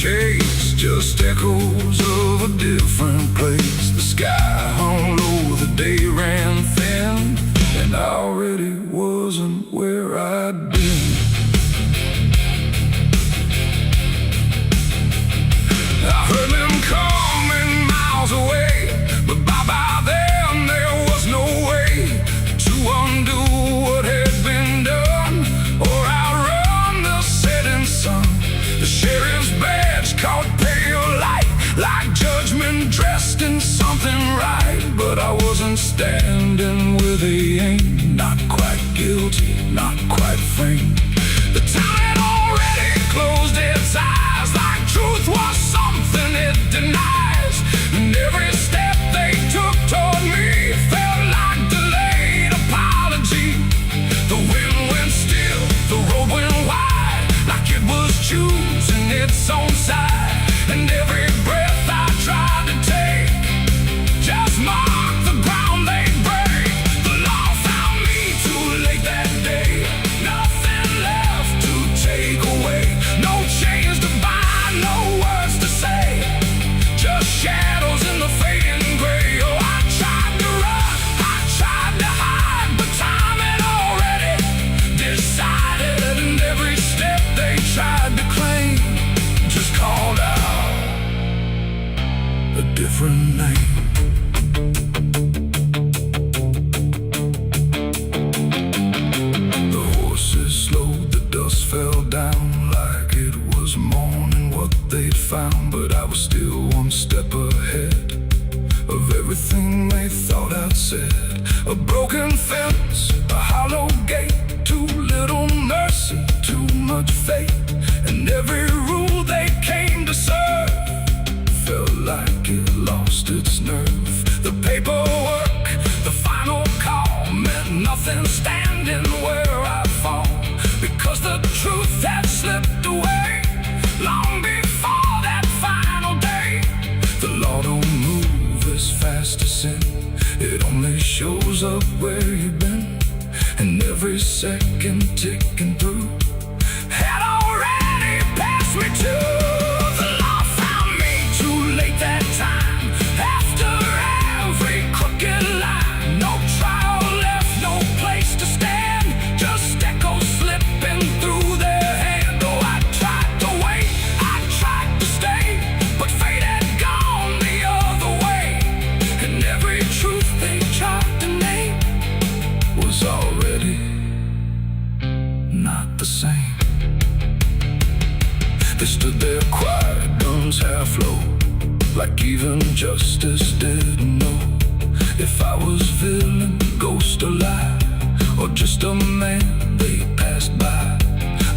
chase, just echoes of a different place. The sky hung low, the day ran thin, and I already wasn't where I'd been. I heard them coming miles away, but by then there was no way to undo what had been done or outrun the setting sun. The sheriff's badge caught pale light, like judgment dressed in something right. But I wasn't standing where they aimed, not quite guilty, not quite framed. The town had already closed its eyes, like truth was something it denies. And every step they took toward me felt like delayed apology. The wind went still, the road went wide, like it was choosing its own side. And every breath I tried to take just marked the ground they'd break. The law found me too late that day, nothing left to take away. No chains to bind, no words to say, just shadows in the fading gray. Oh, I tried to run, I tried to hide, but time had already decided. And every step they tried to claim just called out a different name. The horses slowed, the dust fell down like it was morning what they'd found. But I was still one step ahead of everything they thought I'd said. A broken fence, a hollow gate, too little mercy, too much fate. And every rule they came to serve felt like it lost its nerve. The paperwork, the final call, meant nothing standing where I fall, because the truth had slipped away long before that final day. The law don't move as fast as sin, it only shows up where you've been. And every second ticking through had already passed me too. The law found me too late that time, after every crooked line. No trial left, no place to stand, just echoes slipping through their hand. Oh, I tried to wait, I tried to stay, but fate had gone the other way. And every truth they tried to name was already not the same. They stood there quiet, guns half low, like even justice didn't know if I was villain, ghost or lie, or just a man they passed by.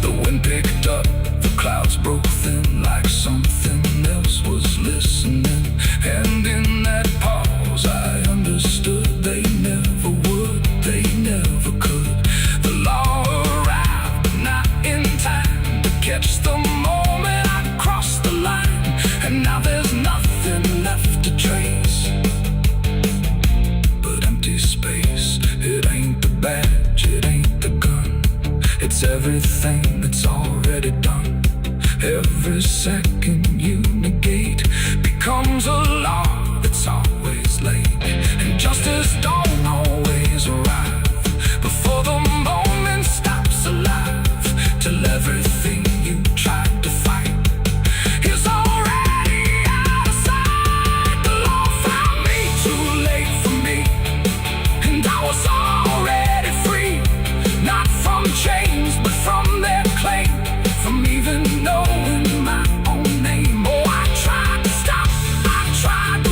The wind picked up, the clouds broke thin, like something else was listening. And in that pause I understood they never would, they never could. The law arrived, but not in time to catch the moment I crossed the line. And now there's nothing left to trace but empty space. It ain't the badge, it ain't the gun, it's everything that's already done. Every second you negate becomes a law that's always late. And justice don't always arrive before the moment stops alive, till everything you tried to fight is already out of sight. The law found me too late for me, and I was already free, not from chains but from their claim, from even knowing my own name. Oh, I tried to stop, I tried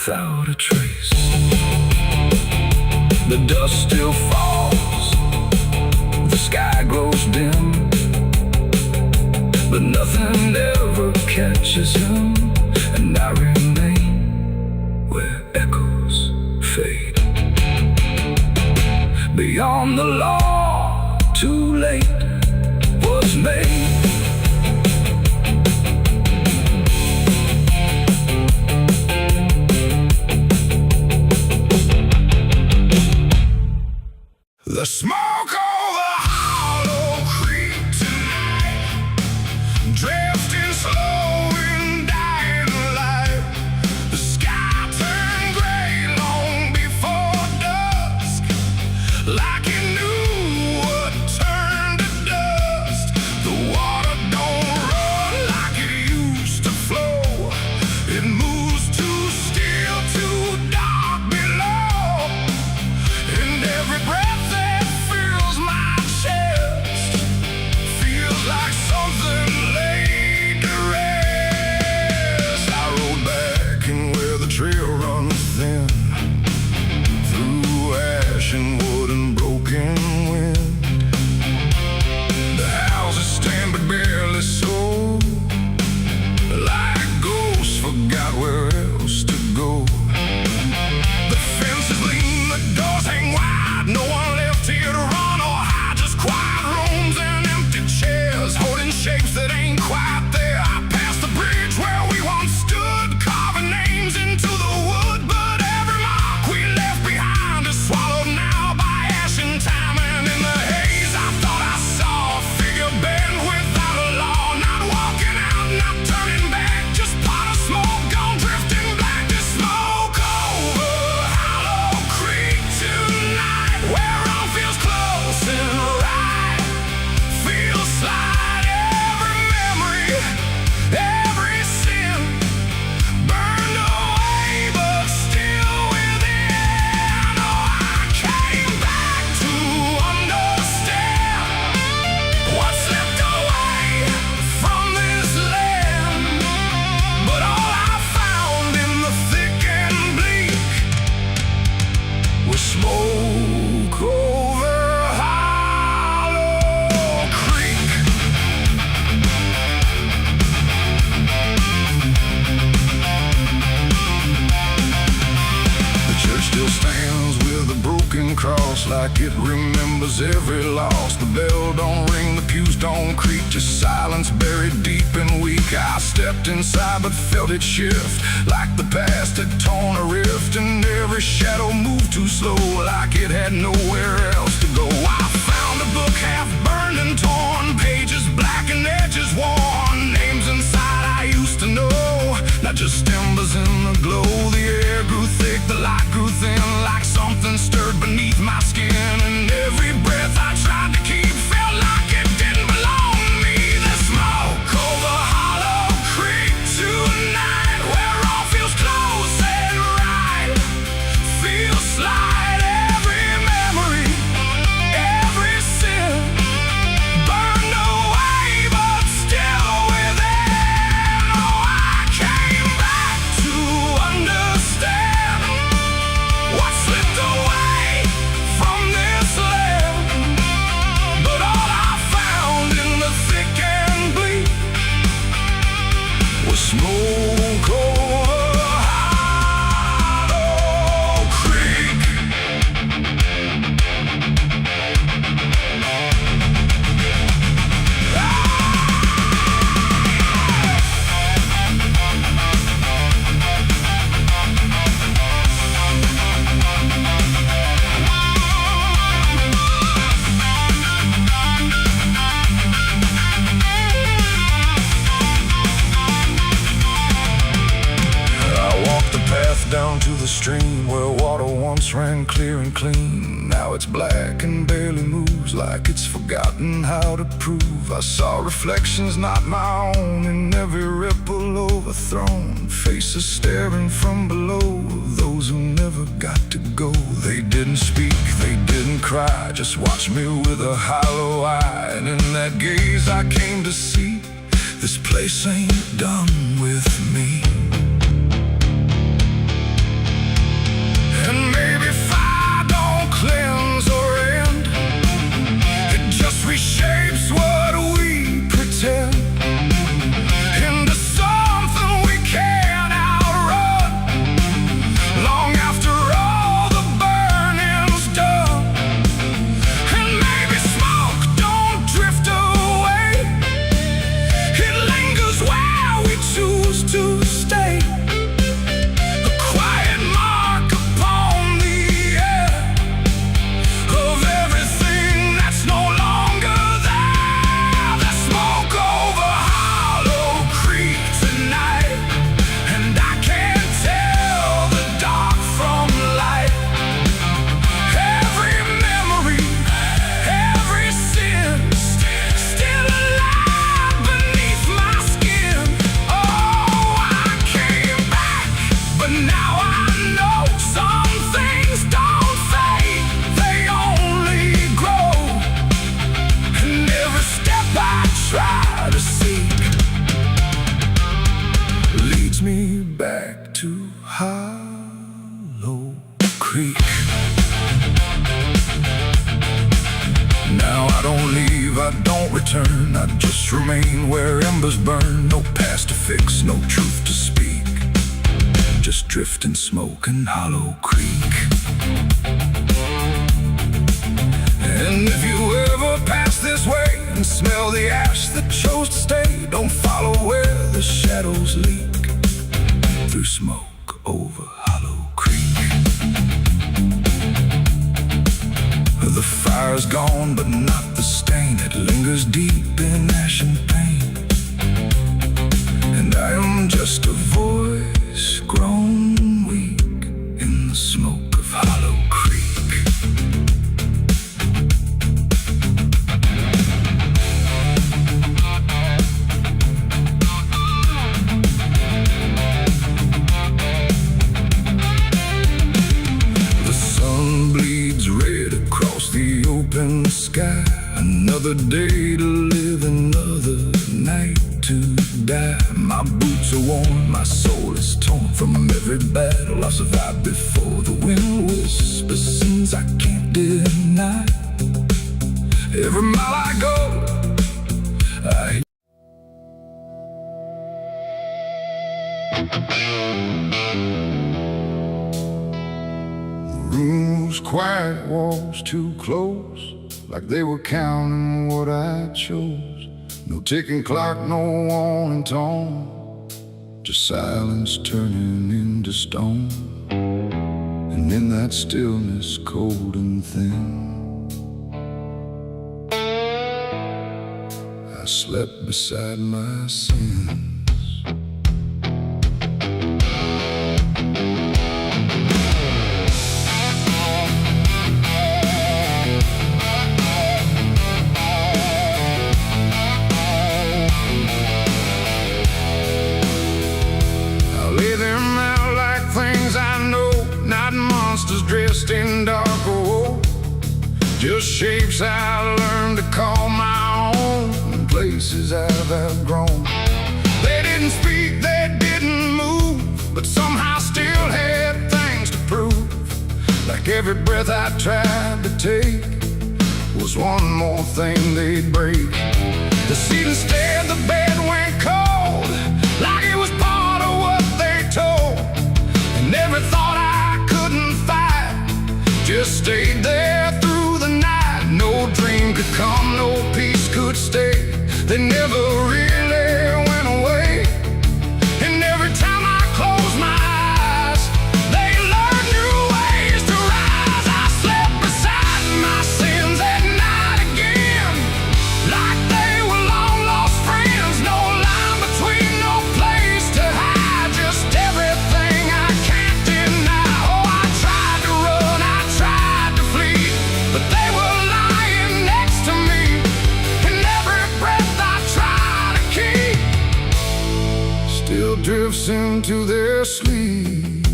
without a trace. The dust still falls, the sky grows dim, but nothing ever catches him, and I remain where echoes fade. Beyond the law, too late was made. The smoke over Hollow Creek tonight, drifting slow and dying light. The sky turned gray long before dusk, like it knew what turned to dust. The water don't run like it used to flow. It moves too still, too dark below, and every breath like something laid to rest. I rode back in where the trail runs thin, through ash and wood and broken wind. The houses stand but barely so, like ghosts forgot where else to go. The fences lean, the doors hang wide, no one left here to run or hide, just quiet rooms and empty chairs, holding shapes that ain't quite there. I passed the bridge where we once stood, carving names into the wood, but every mark we left behind is swallowed now by ash and time. And in the haze I thought I saw a figure bend without a law, not walking out, not turning back, just pot of smoke gone drifting black. To smoke over Hollow Creek tonight, where all feels close and right, feels slide. Every memory, every sin burned away, but still within. Oh, I came back to understand what's left away from this land. But all I found in the thick and bleak was smoke over Hollow Creek. The church still stands with a broken cross, like it remembers every loss. The bell don't ring, the pews don't creak, just silence buried deep and weak. I stepped inside but felt it shift, like the past had torn a rift, and every shadow moved too slow, like it had nowhere else to go. I found a book half burned and torn, pages black and edges worn, names inside I used to know, not just embers in the glow. The air grew thick, the light grew thin, like something stirred beneath my skin, and every breath I tried to keep felt like it didn't belong to me. The smoke over Hollow Creek tonight, where all feels close and right, feels slide. Every memory, every sin burned away, but still within. Oh, I came back to understand what slipped away from this land. But all I found in the thick and bleak was smoke over Hollow Creek. I walked the path down to the stream where water once ran clear and clean. Now it's black and barely moves, like it's forgotten how to prove. I saw reflections not my own in every ripple overthrown, faces staring from below, those who never got to go. They didn't speak, they didn't cry, just watched me with a hollow eye. And in that gaze I came to see, this place ain't done with me. brings me back to Hollow Creek. Now I don't leave, I don't return, I just remain where embers burn. No past to fix, no truth to speak, just drift and smoke in Hollow Creek. And if you ever pass this way and smell the ash that chose to stay, don't follow where the shadows leak through smoke over Hollow Creek. The fire's gone, but not the stain. It lingers deep in ash and pain. And I am just a voice grown weak in the smoke of Hollow Creek. The open sky, another day to live, another night to die. My boots are worn, my soul is torn from every battle I survived before. The wind whispers sins I can't deny. Every mile I go, I rooms quiet, walls too close, like they were counting what I chose. No ticking clock, no warning tone, just silence turning into stone. And in that stillness, cold and thin, I slept beside my sins. Dressed in dark gold, just shapes I learned to call my own, and places I've outgrown. They didn't speak, they didn't move, but somehow still had things to prove. Like every breath I tried to take was one more thing they'd break. The ceiling stared, the bed went cold, like it was part of what they told. And every thought I couldn't fight just stayed there through the night. No dream could come, no peace could stay. They never really went away. And every time I close my eyes, they learn new ways to rise. I slept beside my sins at night again, like they were long lost friends. No line between, no place to hide, just everything I can't deny. Oh, I tried to run, I tried to flee, but they were lying next to me. And every breath I try to keep still drifts into their sleep.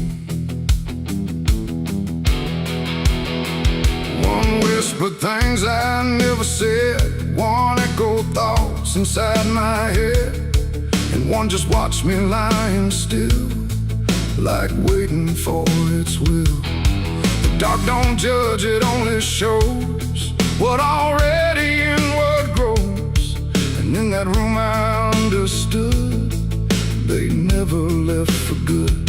One whispered things I never said, one echoed thoughts inside my head, and one just watched me lying still, like waiting for its will. The dark don't judge, it only shows what already inward grows. And in that room I understood they never left for good.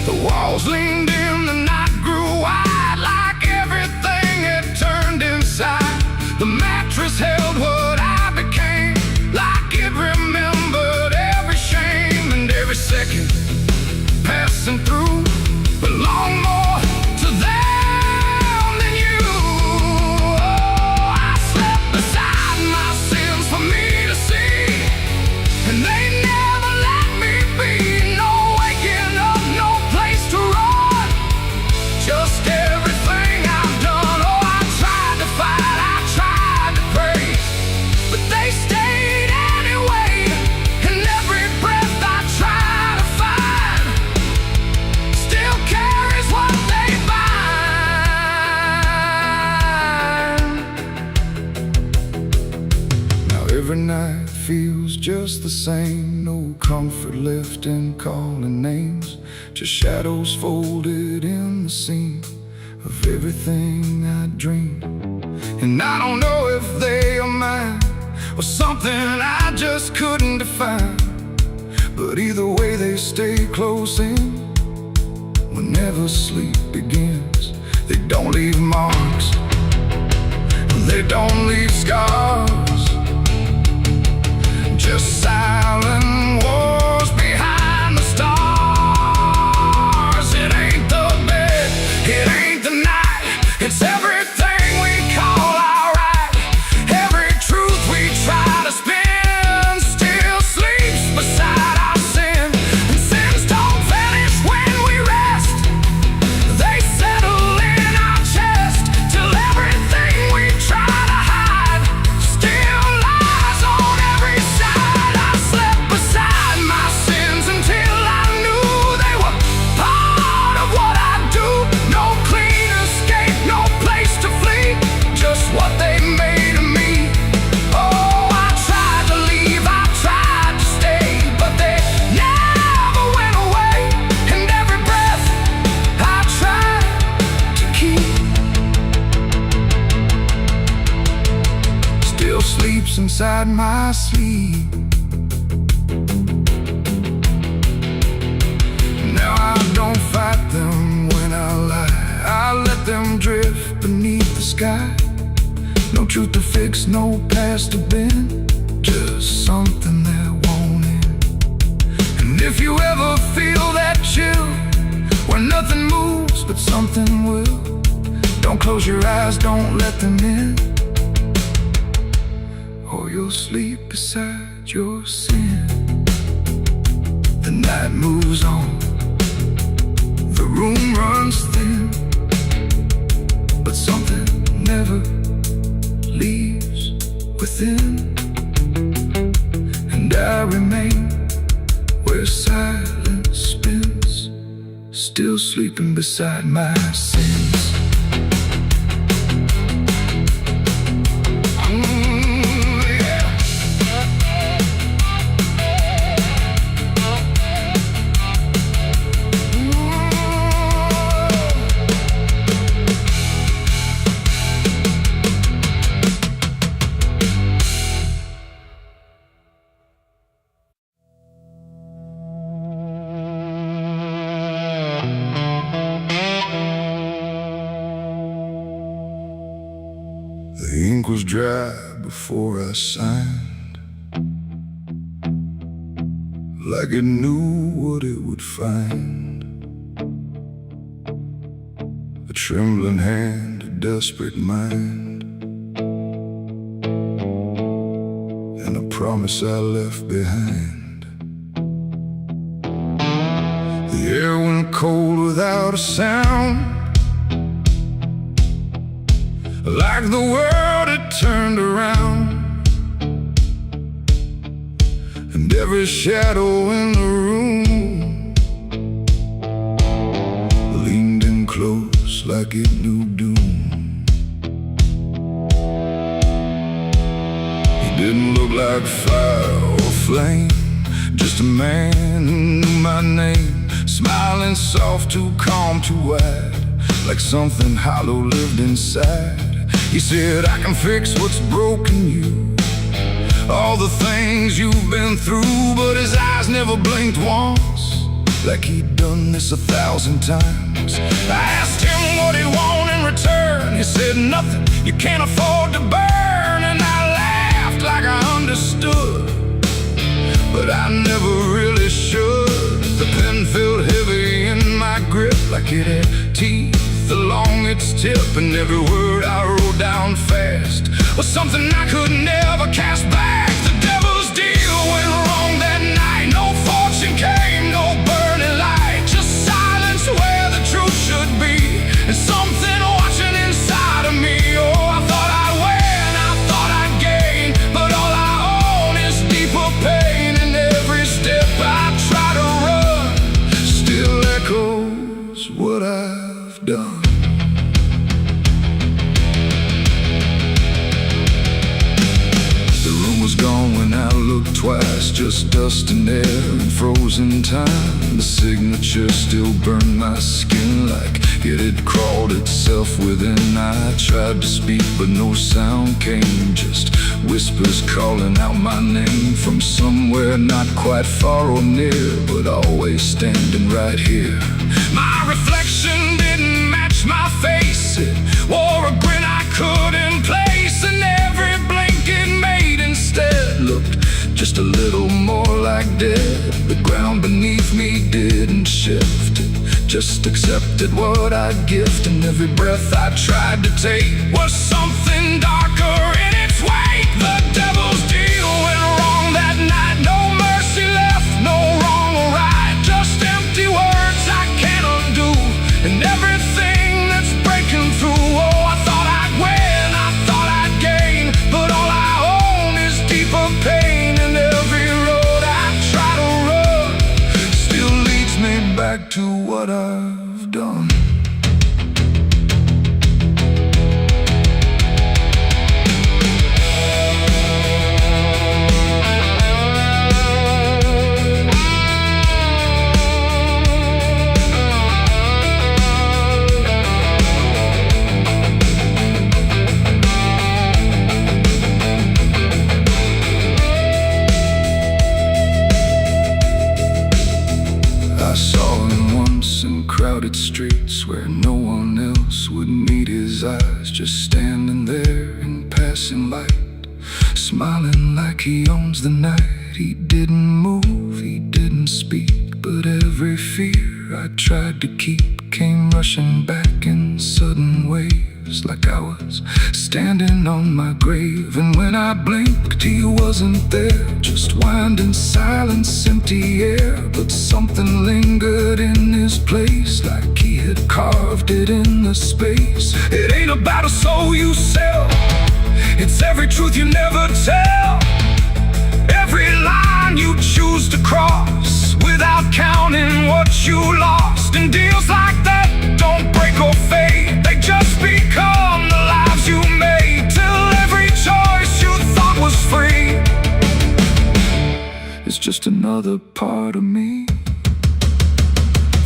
The walls leaned in, the night grew wide, like everything had turned inside. The mattress held what I became, like it remembered every shame. And every second passing through belonged more to them than you. Oh, I slept beside my sins for me to see. just the same. No comfort left in calling names, just shadows folded in the seam of everything I dreamed. And I don't know if they are mine or something I just couldn't define, but either way they stay close in. Whenever sleep begins, they don't leave marks, they don't leave scars, just silent wars behind the stars. It ain't the bed, it ain't the night, it's everything we call our right. Every truth we try to spin still sleeps beside our sin. And sins don't vanish when we rest, they settle in our chest till everything we try to hide still lies on every side. I slept beside my sins until I knew they were part of what I do. No clean escape, no place to flee, just what they made of me. Oh, I tried to leave, I tried to stay, but they never went away. And every breath I tried to keep still sleeps inside my sleep. Now I don't fight them when I lie, I let them drift beneath the sky. No truth to fix, no past to bend, just something that won't end. And if you ever feel that chill where nothing moves but something will, don't close your eyes, don't let them in, or you'll sleep beside your sin. The night moves on, the room runs thin, but something never leaves within. And I remain where silence spins, still sleeping beside my sins. The ink was dry before I signed, like it knew what it would find. A trembling hand, a desperate mind, and a promise I left behind. The air went cold without a sound, like the world had turned around. And every shadow in the room leaned in close like it knew doom. He didn't look like fire or flame, just a man who knew my name, smiling soft, too calm, too wide, like something hollow lived inside. He said, I can fix what's broken you, all the things you've been through. But his eyes never blinked once, like he'd done this 1,000 times. I asked him what he wanted in return. He said, nothing, you can't afford to burn. And I laughed like I understood, but I never really should. The pen felt heavy in my grip, like it had teeth along its tip. And every word I wrote down fast was something I could never cast back. The devil's deal went wrong that night. No fortune came, no burning light, just silence where the truth should be, and something watching inside of me. Oh, I thought I'd win, I thought I'd gain, but all I own is deeper pain. And every step I try to run still echoes what I've done. dust and air and frozen time. The signature still burned my skin like it had crawled itself within. I tried to speak but no sound came, just whispers calling out my name from somewhere not quite far or near, but always standing right here. My reflection didn't match my face, it wore a grin I couldn't place, and every blink it made instead looked just a little more like dead. The ground beneath me didn't shift, it just accepted what I'd gift, and every breath I tried to take was something darker in its wake. The devil's deal went wrong that night, no mercy left, no wrong or right, just empty words I can't undo, and everything that's breaking through. Oh, I thought I'd win, I thought I'd gain, but all I own is deeper pain, and every road I try to run still leads me back to what I've done. I saw him once in crowded streets where no one else would meet his eyes, just standing there in passing light, smiling like he owns the night. He didn't move, he didn't speak, but every fear I tried to keep came rushing back in sudden waves, like I was standing on my grave. And when I blinked, he wasn't there, just winding silence, empty air, but something lingered in his place, like he had carved it in the space. It ain't about a soul you sell, it's every truth you never tell, every line you choose to cross without counting what you lost. And deals like that don't break or fade, they just become the lives you made, till every choice you thought was free is just another part of me.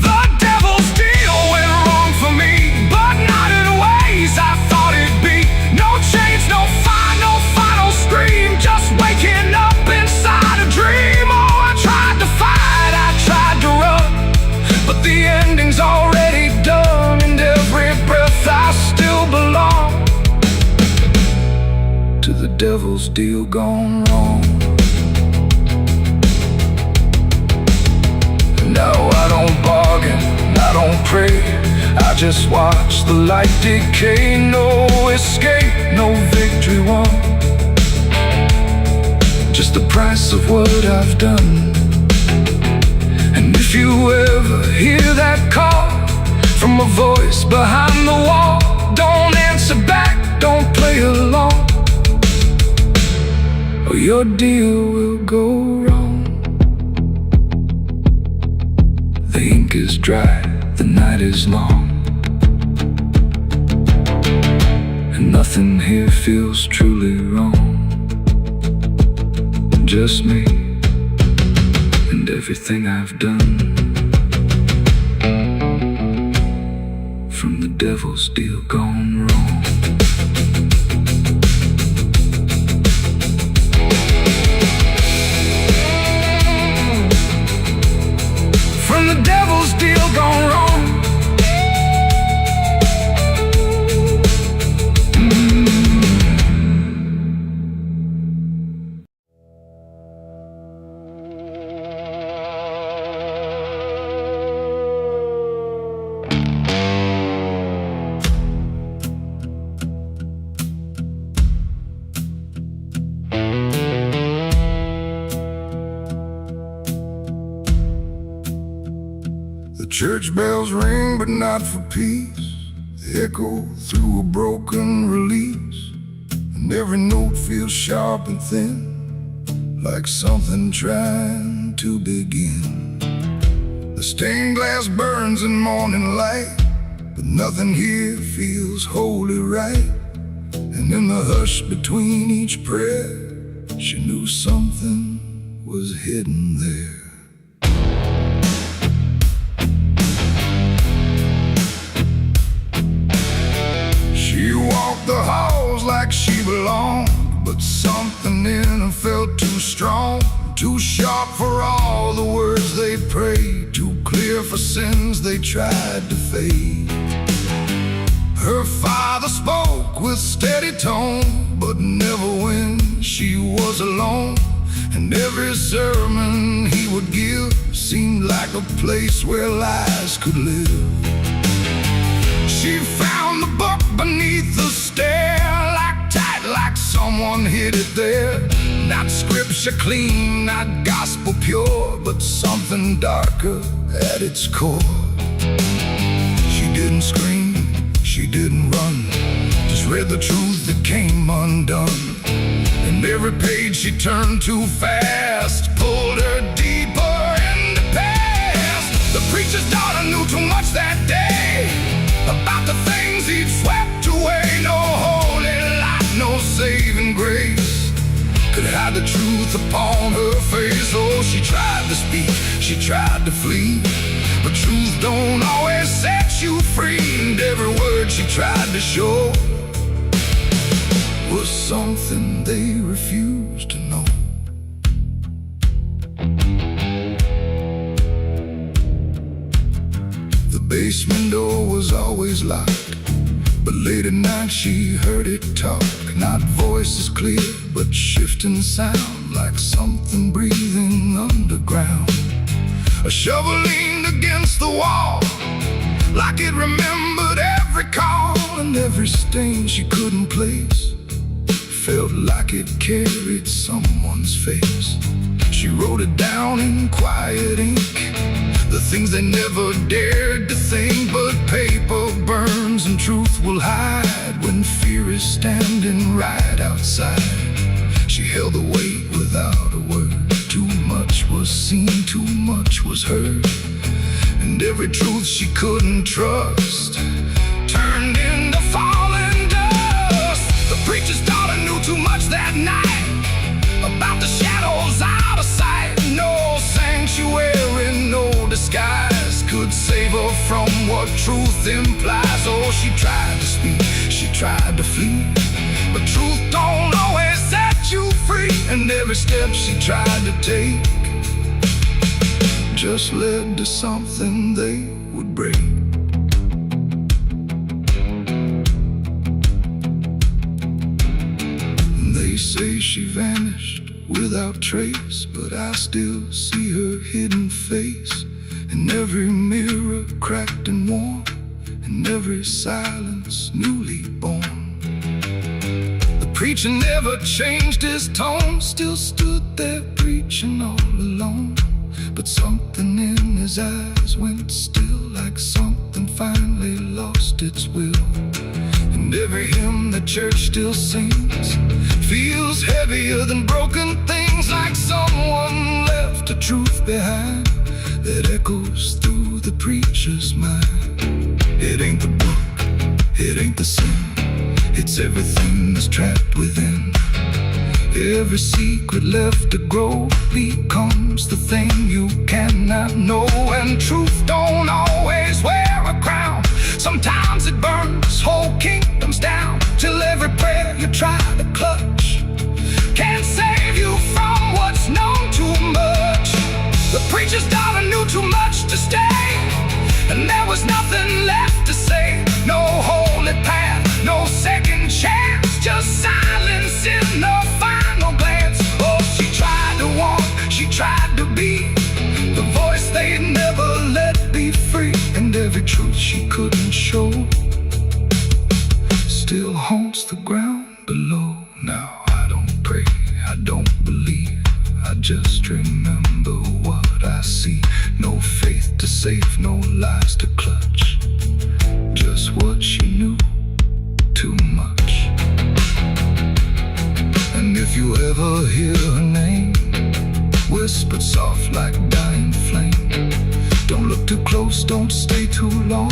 The devil's deal went wrong for me, but not in ways I thought it'd be. No chains, no fire, no final scream, just waking up inside a dream. Oh, I tried to fight, I tried to run, but the ending's already done, and every breath I still belong to the devil's deal gone wrong. Now I don't bargain, I don't pray, I just watch the light decay. No escape, no victory won, just the price of what I've done. And if you ever hear that call from a voice behind the wall, don't answer back, don't play along, or your deal will go wrong. The ink is dry, the night is long, and nothing here feels truly wrong. Just me and everything I've done, from the devil's deal gone wrong. From the devil's deal gone wrong. Church bells ring, but not for peace. They echo through a broken release, and every note feels sharp and thin, like something trying to begin. The stained glass burns in morning light, but nothing here feels wholly right. And in the hush between each prayer, she knew something was hidden there. She walked the halls like she belonged, but something in her felt too strong, too sharp for all the words they prayed, too clear for sins they tried to fade. Her father spoke with steady tone, but never when she was alone. And every sermon he would give seemed like a place where lies could live. She found the book beneath the stair, locked tight like someone hid it there. Not scripture clean, not gospel pure, but something darker at its core. She didn't scream, she didn't run, just read the truth that came undone. And every page she turned too fast pulled her deeper in the past. The preacher's daughter knew too much that day about the things he'd swept away. No holy light, no saving grace could hide the truth upon her face. Oh, she tried to speak, she tried to flee, but truth don't always set you free. And every word she tried to show was something they refused to know. The basement door was always locked, but late at night she heard it talk. Not voices clear, but shifting sound, like something breathing underground. A shovel leaned against the wall, like it remembered every call. And every stain she couldn't place felt like it carried someone's face. She wrote it down in quiet ink, the things they never dared to think. But paper burns and truth will hide when fear is standing right outside. She held the weight without a word. Too much was seen, too much was heard, and every truth she couldn't trust turned into falling dust. The preacher's daughter knew too much that night about the shadows out of sight. No sanctuary, no disguise could save her from what truth implies. Oh, she tried to speak, she tried to flee, but truth don't always set you free. And every step she tried to take just led to something they would break. They say she vanished without trace, but I still see her hidden face in every mirror cracked and worn, in every silence newly born. The preacher never changed his tone, still stood there preaching all alone. But something in his eyes went still, like something finally lost its will. And every hymn the church still sings feels heavier than broken things, like someone left a truth behind that echoes through the preacher's mind. It ain't the book, it ain't the sin, it's everything that's trapped within. Every secret left to grow becomes the thing you cannot know. And truth don't always wear a crown, sometimes it burns whole kingdoms down, till every prayer you try to clutch can't save you from what's known too much. The preacher's daughter knew too much to stay, and there was nothing left to say. No holy path, no second chance, just silence in the final glance. Oh, she tried to walk, she tried to be the voice they'd never let be free. And every truth she couldn't show still haunts the ground below. Now I don't pray, I don't believe, I just remember what I see. No faith to save, no lies to clutch, just what she knew, too much. And if you ever hear her name whispered soft like dying flame, don't look too close, don't stay too long,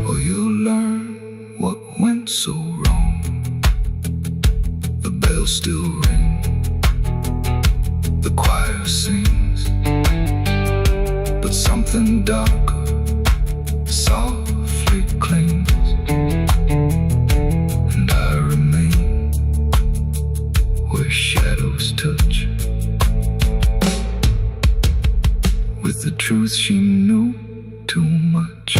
or you'll learn what went so wrong. The bells still ring, with the truth she knew too much.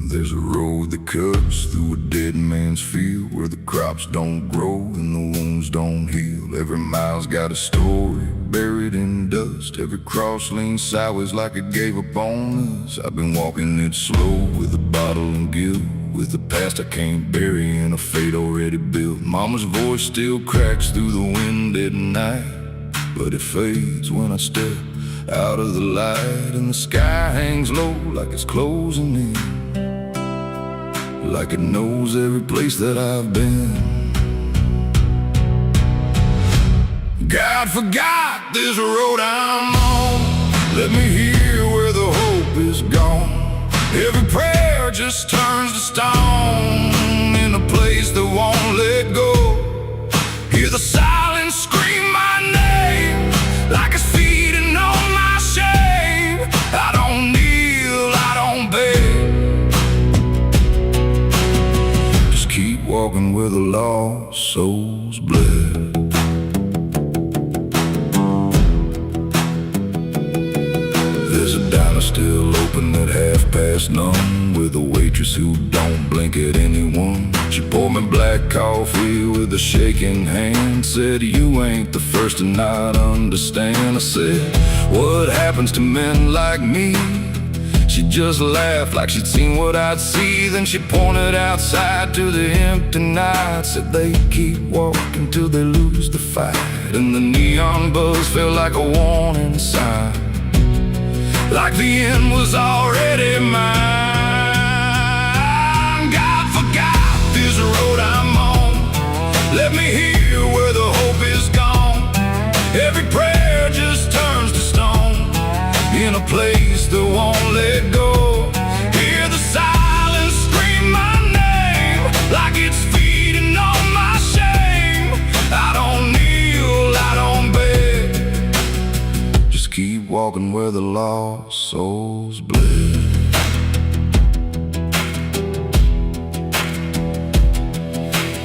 There's a road that cuts through a dead man's field, where the crops don't grow and the wounds don't heal. Every mile's got a story buried in dust. Every cross leans sideways like it gave up on us. I've been walking it slow with a bottle and guilt, with the past I can't bury and a fate already built. Mama's voice still cracks through the wind at night, but it fades when I step out of the light. And the sky hangs low like it's closing in, like it knows every place that I've been. God forgot this road I'm on. Let me hear where the hope is gone. Every prayer just turns to stone in a place that won't let go. Hear the silence scream my name like it's feeding on my shame. I don't kneel, I don't beg, walking where the lost souls bled. There's a diner still open at 9:30, with a waitress who don't blink at anyone. She poured me black coffee with a shaking hand, said, "You ain't the first to not understand." I said, "What happens to men like me?" She just laughed like she'd seen what I'd see. Then she pointed outside to the empty night, said they keep walking till they lose the fight. And the neon buzz felt like a warning sign, like the end was already mine. God forgot this road I'm on. Let me hear where the hope is gone. Every prayer just turns to stone in a place that won't let go. Hear the silence scream my name like it's feeding on my shame. I don't kneel, I don't beg, just keep walking where the lost souls bled.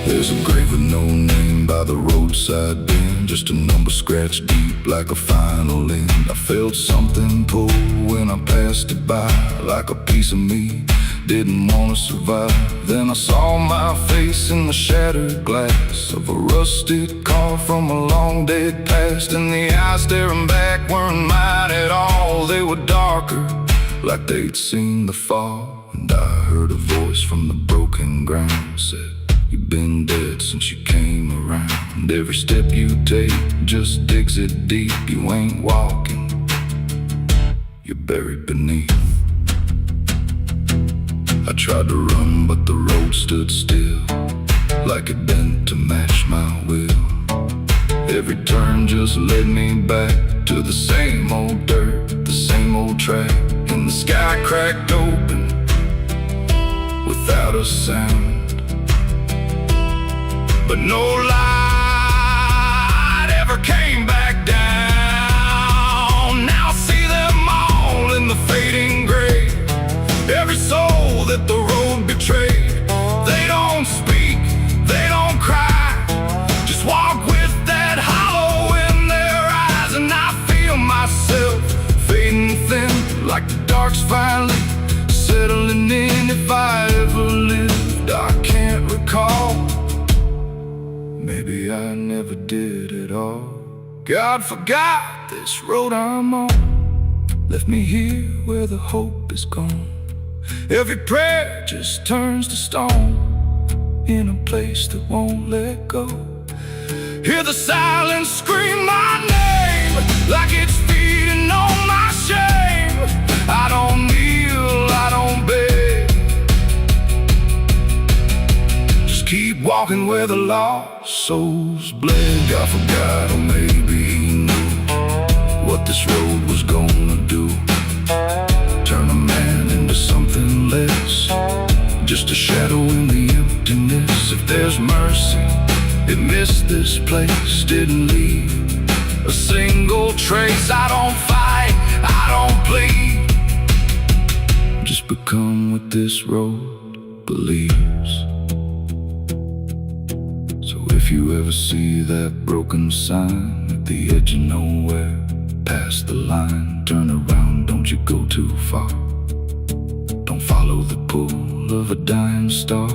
There's a grave with no name by the roadside bend, just a number scratched deep like a final end. I felt something pull when I passed it by, like a piece of me didn't want to survive. Then I saw my face in the shattered glass of a rusted car from a long dead past, and the eyes staring back weren't mine at all. They were darker, like they'd seen the fall. And I heard a voice from the broken ground, said, "You've been dead since you came around. Every step you take just digs it deep. You ain't walking, you're buried beneath." I tried to run, but the road stood still, like it bent to match my will. Every turn just led me back to the same old dirt, the same old track. And the sky cracked open without a sound, but no light ever came back down. Now I see them all in the fading gray, every soul that the road betrayed. They don't speak, they don't cry, just walk with that hollow in their eyes. And I feel myself fading thin, like the dark's finally settling in. If I ever lived, I can't recall. Maybe I never did at all. God forgot this road I'm on. Left me here where the hope is gone. Every prayer just turns to stone in a place that won't let go. Hear the silence scream my name like it's feeding on my shame. I don't kneel, I don't beg, just keep walking where the lost souls bled. God forgot, or maybe he knew what this road was gonna do, turn a man into something less, just a shadow in the emptiness. If there's mercy, it missed this place, didn't leave a single trace. I don't fight, I don't plead, just become what this road believes. So if you ever see that broken sign at the edge of nowhere, past the line, turn around, don't you go too far. Don't follow the pull of a dying star,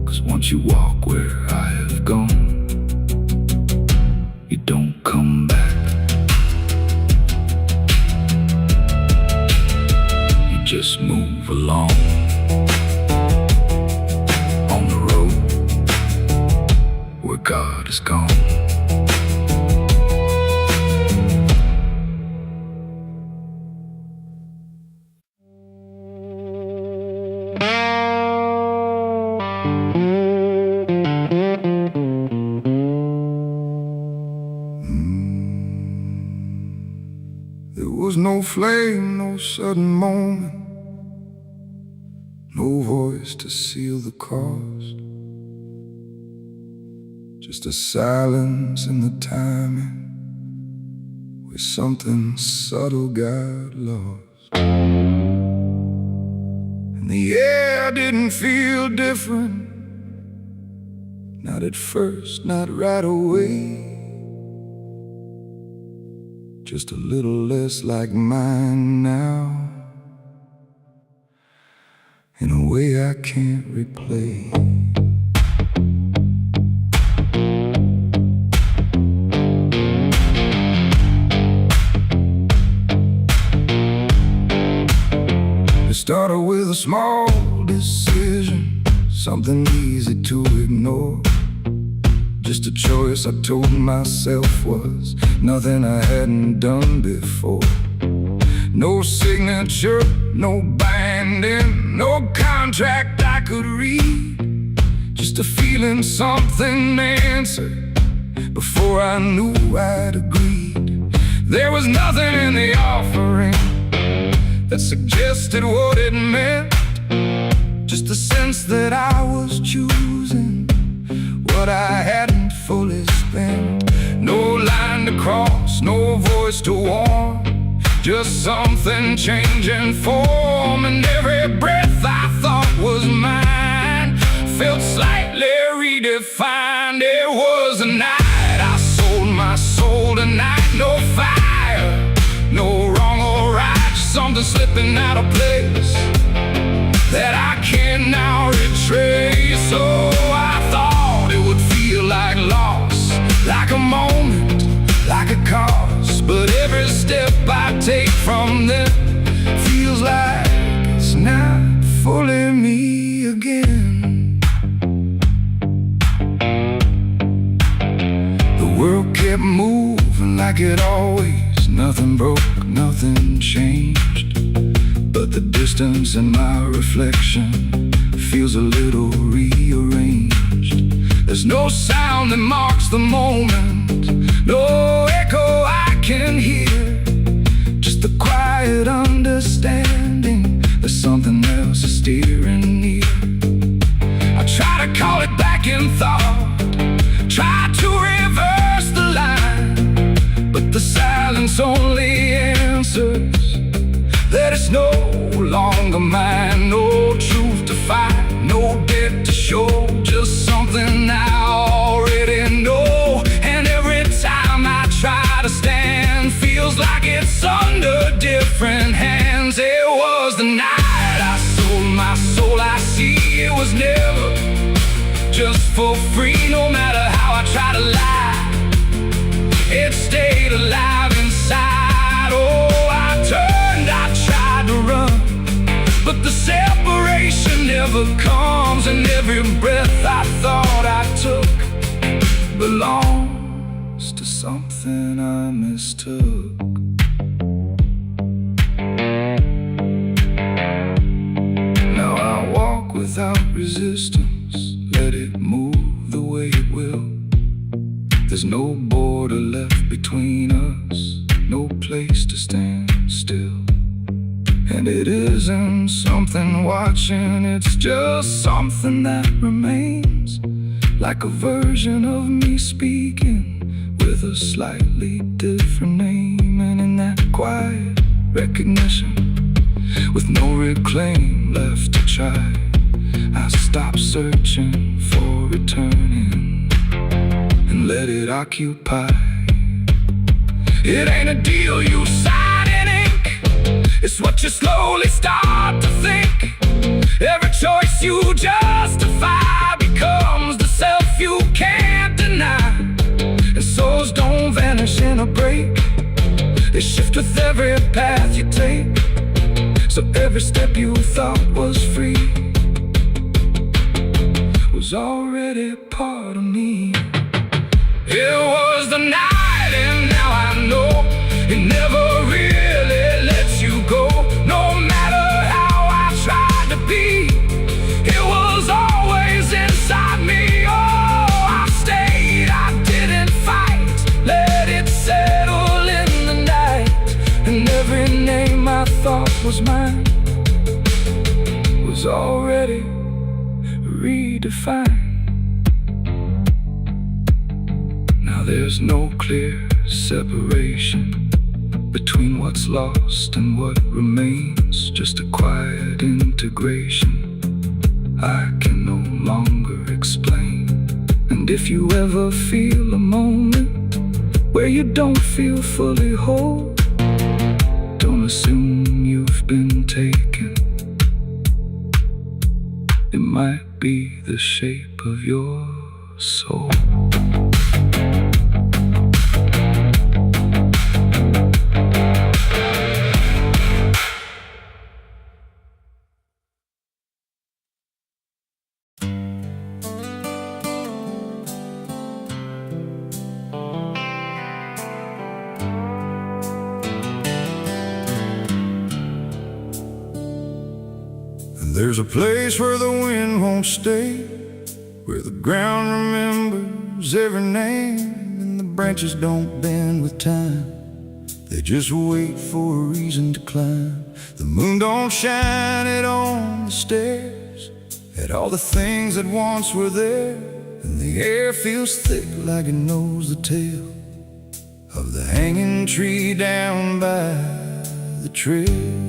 'cause once you walk where I have gone, you don't come back. You just move along on the road where God is gone. There was no flame, no sudden moment, no voice to seal the cost, just a silence in the timing where something subtle got lost. And the air didn't feel different, not at first, not right away, just a little less like mine now, in a way I can't replay. It started with a small decision, something easy to ignore, just a choice I told myself was nothing I hadn't done before. No signature, no binding, no contract I could read, just a feeling something answered before I knew I'd agreed. There was nothing in the offering that suggested what it meant, just the sense that I was choosing what I hadn't fully spent. No line to cross, no voice to warn, just something changing form. And every breath I thought was mine felt slightly redefined. It was a night I sold my soul tonight. No fire, no wrong or right, just something slipping out of place that I can now retrace. So I thought it would feel like loss, like a moment, like a cause, but every step I take from them feels like it's not fully me again. The world kept moving like it always, nothing broke, nothing changed, but the distance in my reflection feels a little rearranged. There's no sound that marks the moment, no echo I can hear, just the quiet understanding that something else is steering near. I try to call it back in thought, try to reverse the line, but the silence only answers that it's no longer mine. No truth to fight, no debt to show, just something I already know. And every time I try to stand, feels like it's under different hands. It was the night I sold my soul. I see it was never just for free. No matter how I try to lie, it stayed alive inside. Oh, I turned, I tried to run, but the separation never comes. And every breath I thought I took belongs to something I mistook. Now I walk without resistance, let it move the way it will. There's no border left between us, no place to stand still. And it is isn't something watching, it's just something that remains, like a version of me speaking with a slightly different name. And in that quiet recognition, with no reclaim left to try, I stop searching for returning and let it occupy. It ain't a deal you sign in ink, it's what you slowly start to think. Every choice you justify becomes the self you can't deny. And souls don't vanish in a break, they shift with every path you take. So every step you thought was free was already part of me. It was the night, and now I know it never really lets you go. No matter how I tried to be, it was always inside me. Oh, I stayed, I didn't fight, let it settle in the night. And every name I thought was mine was already redefined. Now there's no clear separation between what's lost and what remains, just a quiet integration I can no longer explain. And if you ever feel a moment where you don't feel fully whole, don't assume you've been taken. It might be the shape of your soul. There's a place where the wind won't stay, where the ground remembers every name, and the branches don't bend with time, they just wait for a reason to climb. The moon don't shine it on the stairs, at all the things that once were there, and the air feels thick like it knows the tale of the hanging tree down by the trail.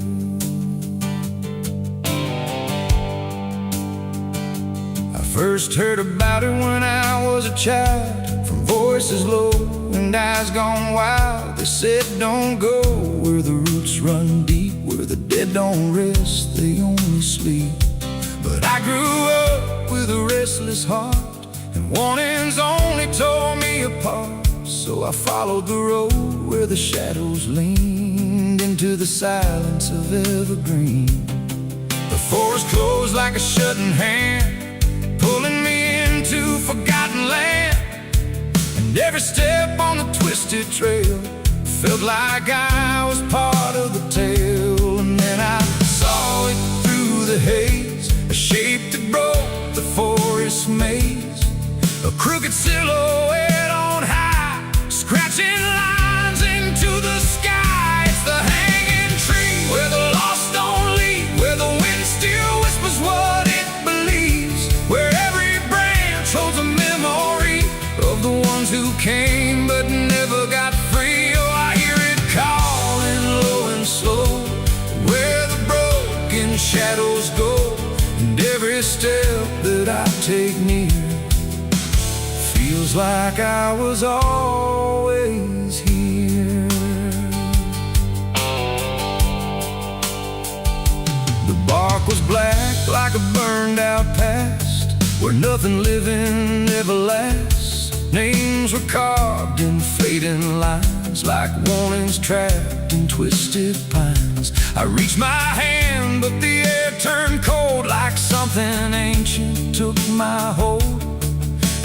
First heard about it when I was a child, from voices low and eyes gone wild. They said don't go where the roots run deep, where the dead don't rest, they only sleep. But I grew up with a restless heart, and warnings only tore me apart. So I followed the road where the shadows leaned into the silence of evergreen. The forest closed like a shutting hand, pulling me into forgotten land. And every step on the twisted trail felt like I was part of the tale. And then I saw it through the haze, a shape that broke the forest maze, a crooked silhouette on high, scratching lines into the sky. It's the hanging tree where the lost don't leave, where the wind still whispers what it believes, where every branch holds a memory of the ones who came but never got free. Oh, I hear it calling low and slow, where the broken shadows go, and every step that I take near feels like I was always here. The bark was black like a burned out past, where nothing living ever lasts. Names were carved in fading lines, like warnings trapped in twisted pines. I reached my hand, but the air turned cold, like something ancient took my hold.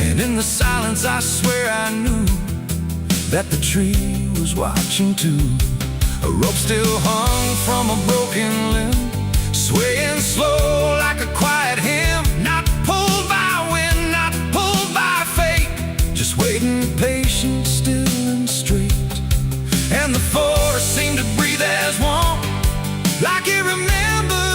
And in the silence I swear I knew that the tree was watching too. A rope still hung from a broken limb, swaying slow like a quiet hymn, not pulled by wind, not pulled by fate, just waiting patient, still and straight. And the forest seemed to breathe as one, like it remembered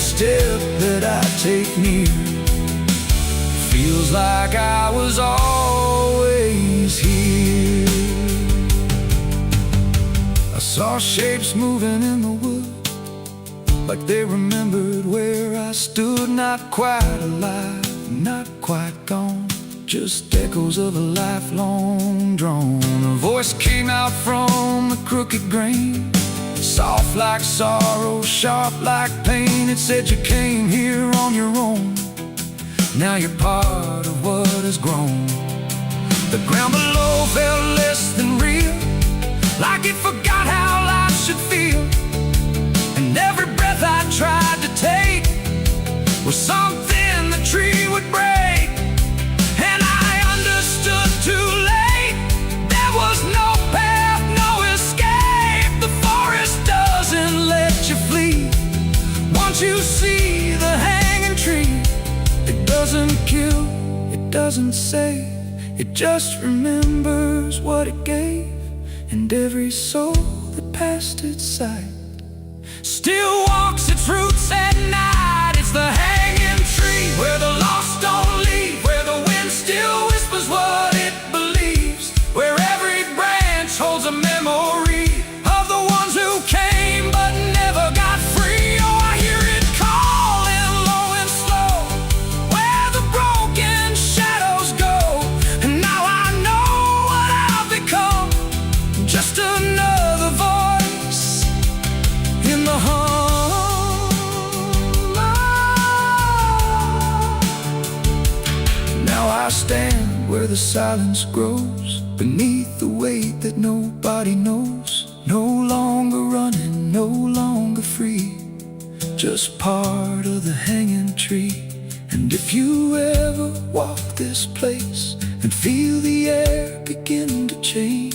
step that I take near feels like I was always here. I saw shapes moving in the wood, like they remembered where I stood. Not quite alive, not quite gone, just echoes of a lifelong drone. A voice came out from the crooked grain, soft like sorrow, sharp like pain. It said you came here on your own, now you're part of what has grown. The ground below felt less than real, like it forgot how life should feel. And every breath I tried to take was something the tree would break. And I understood too late, there was no path, no escape. The forest doesn't let you flee. Once you see the hanging tree, it doesn't kill, it doesn't save, it just remembers what it gave. And every soul that passed its sight still walks its roots at night. It's the hanging tree, where the lost don't leave, where the wind still whispers what it believes, where every branch holds a memory of the ones who came but never got free. Oh, I hear it calling low and slow, where the broken shadows go. And now I know what I've become, just another voice in the hum. Now I stand where the silence grows, beneath the weight that nobody knows. No longer running, no longer free, just part of the hanging tree. And if you ever walk this place and feel the air begin to change,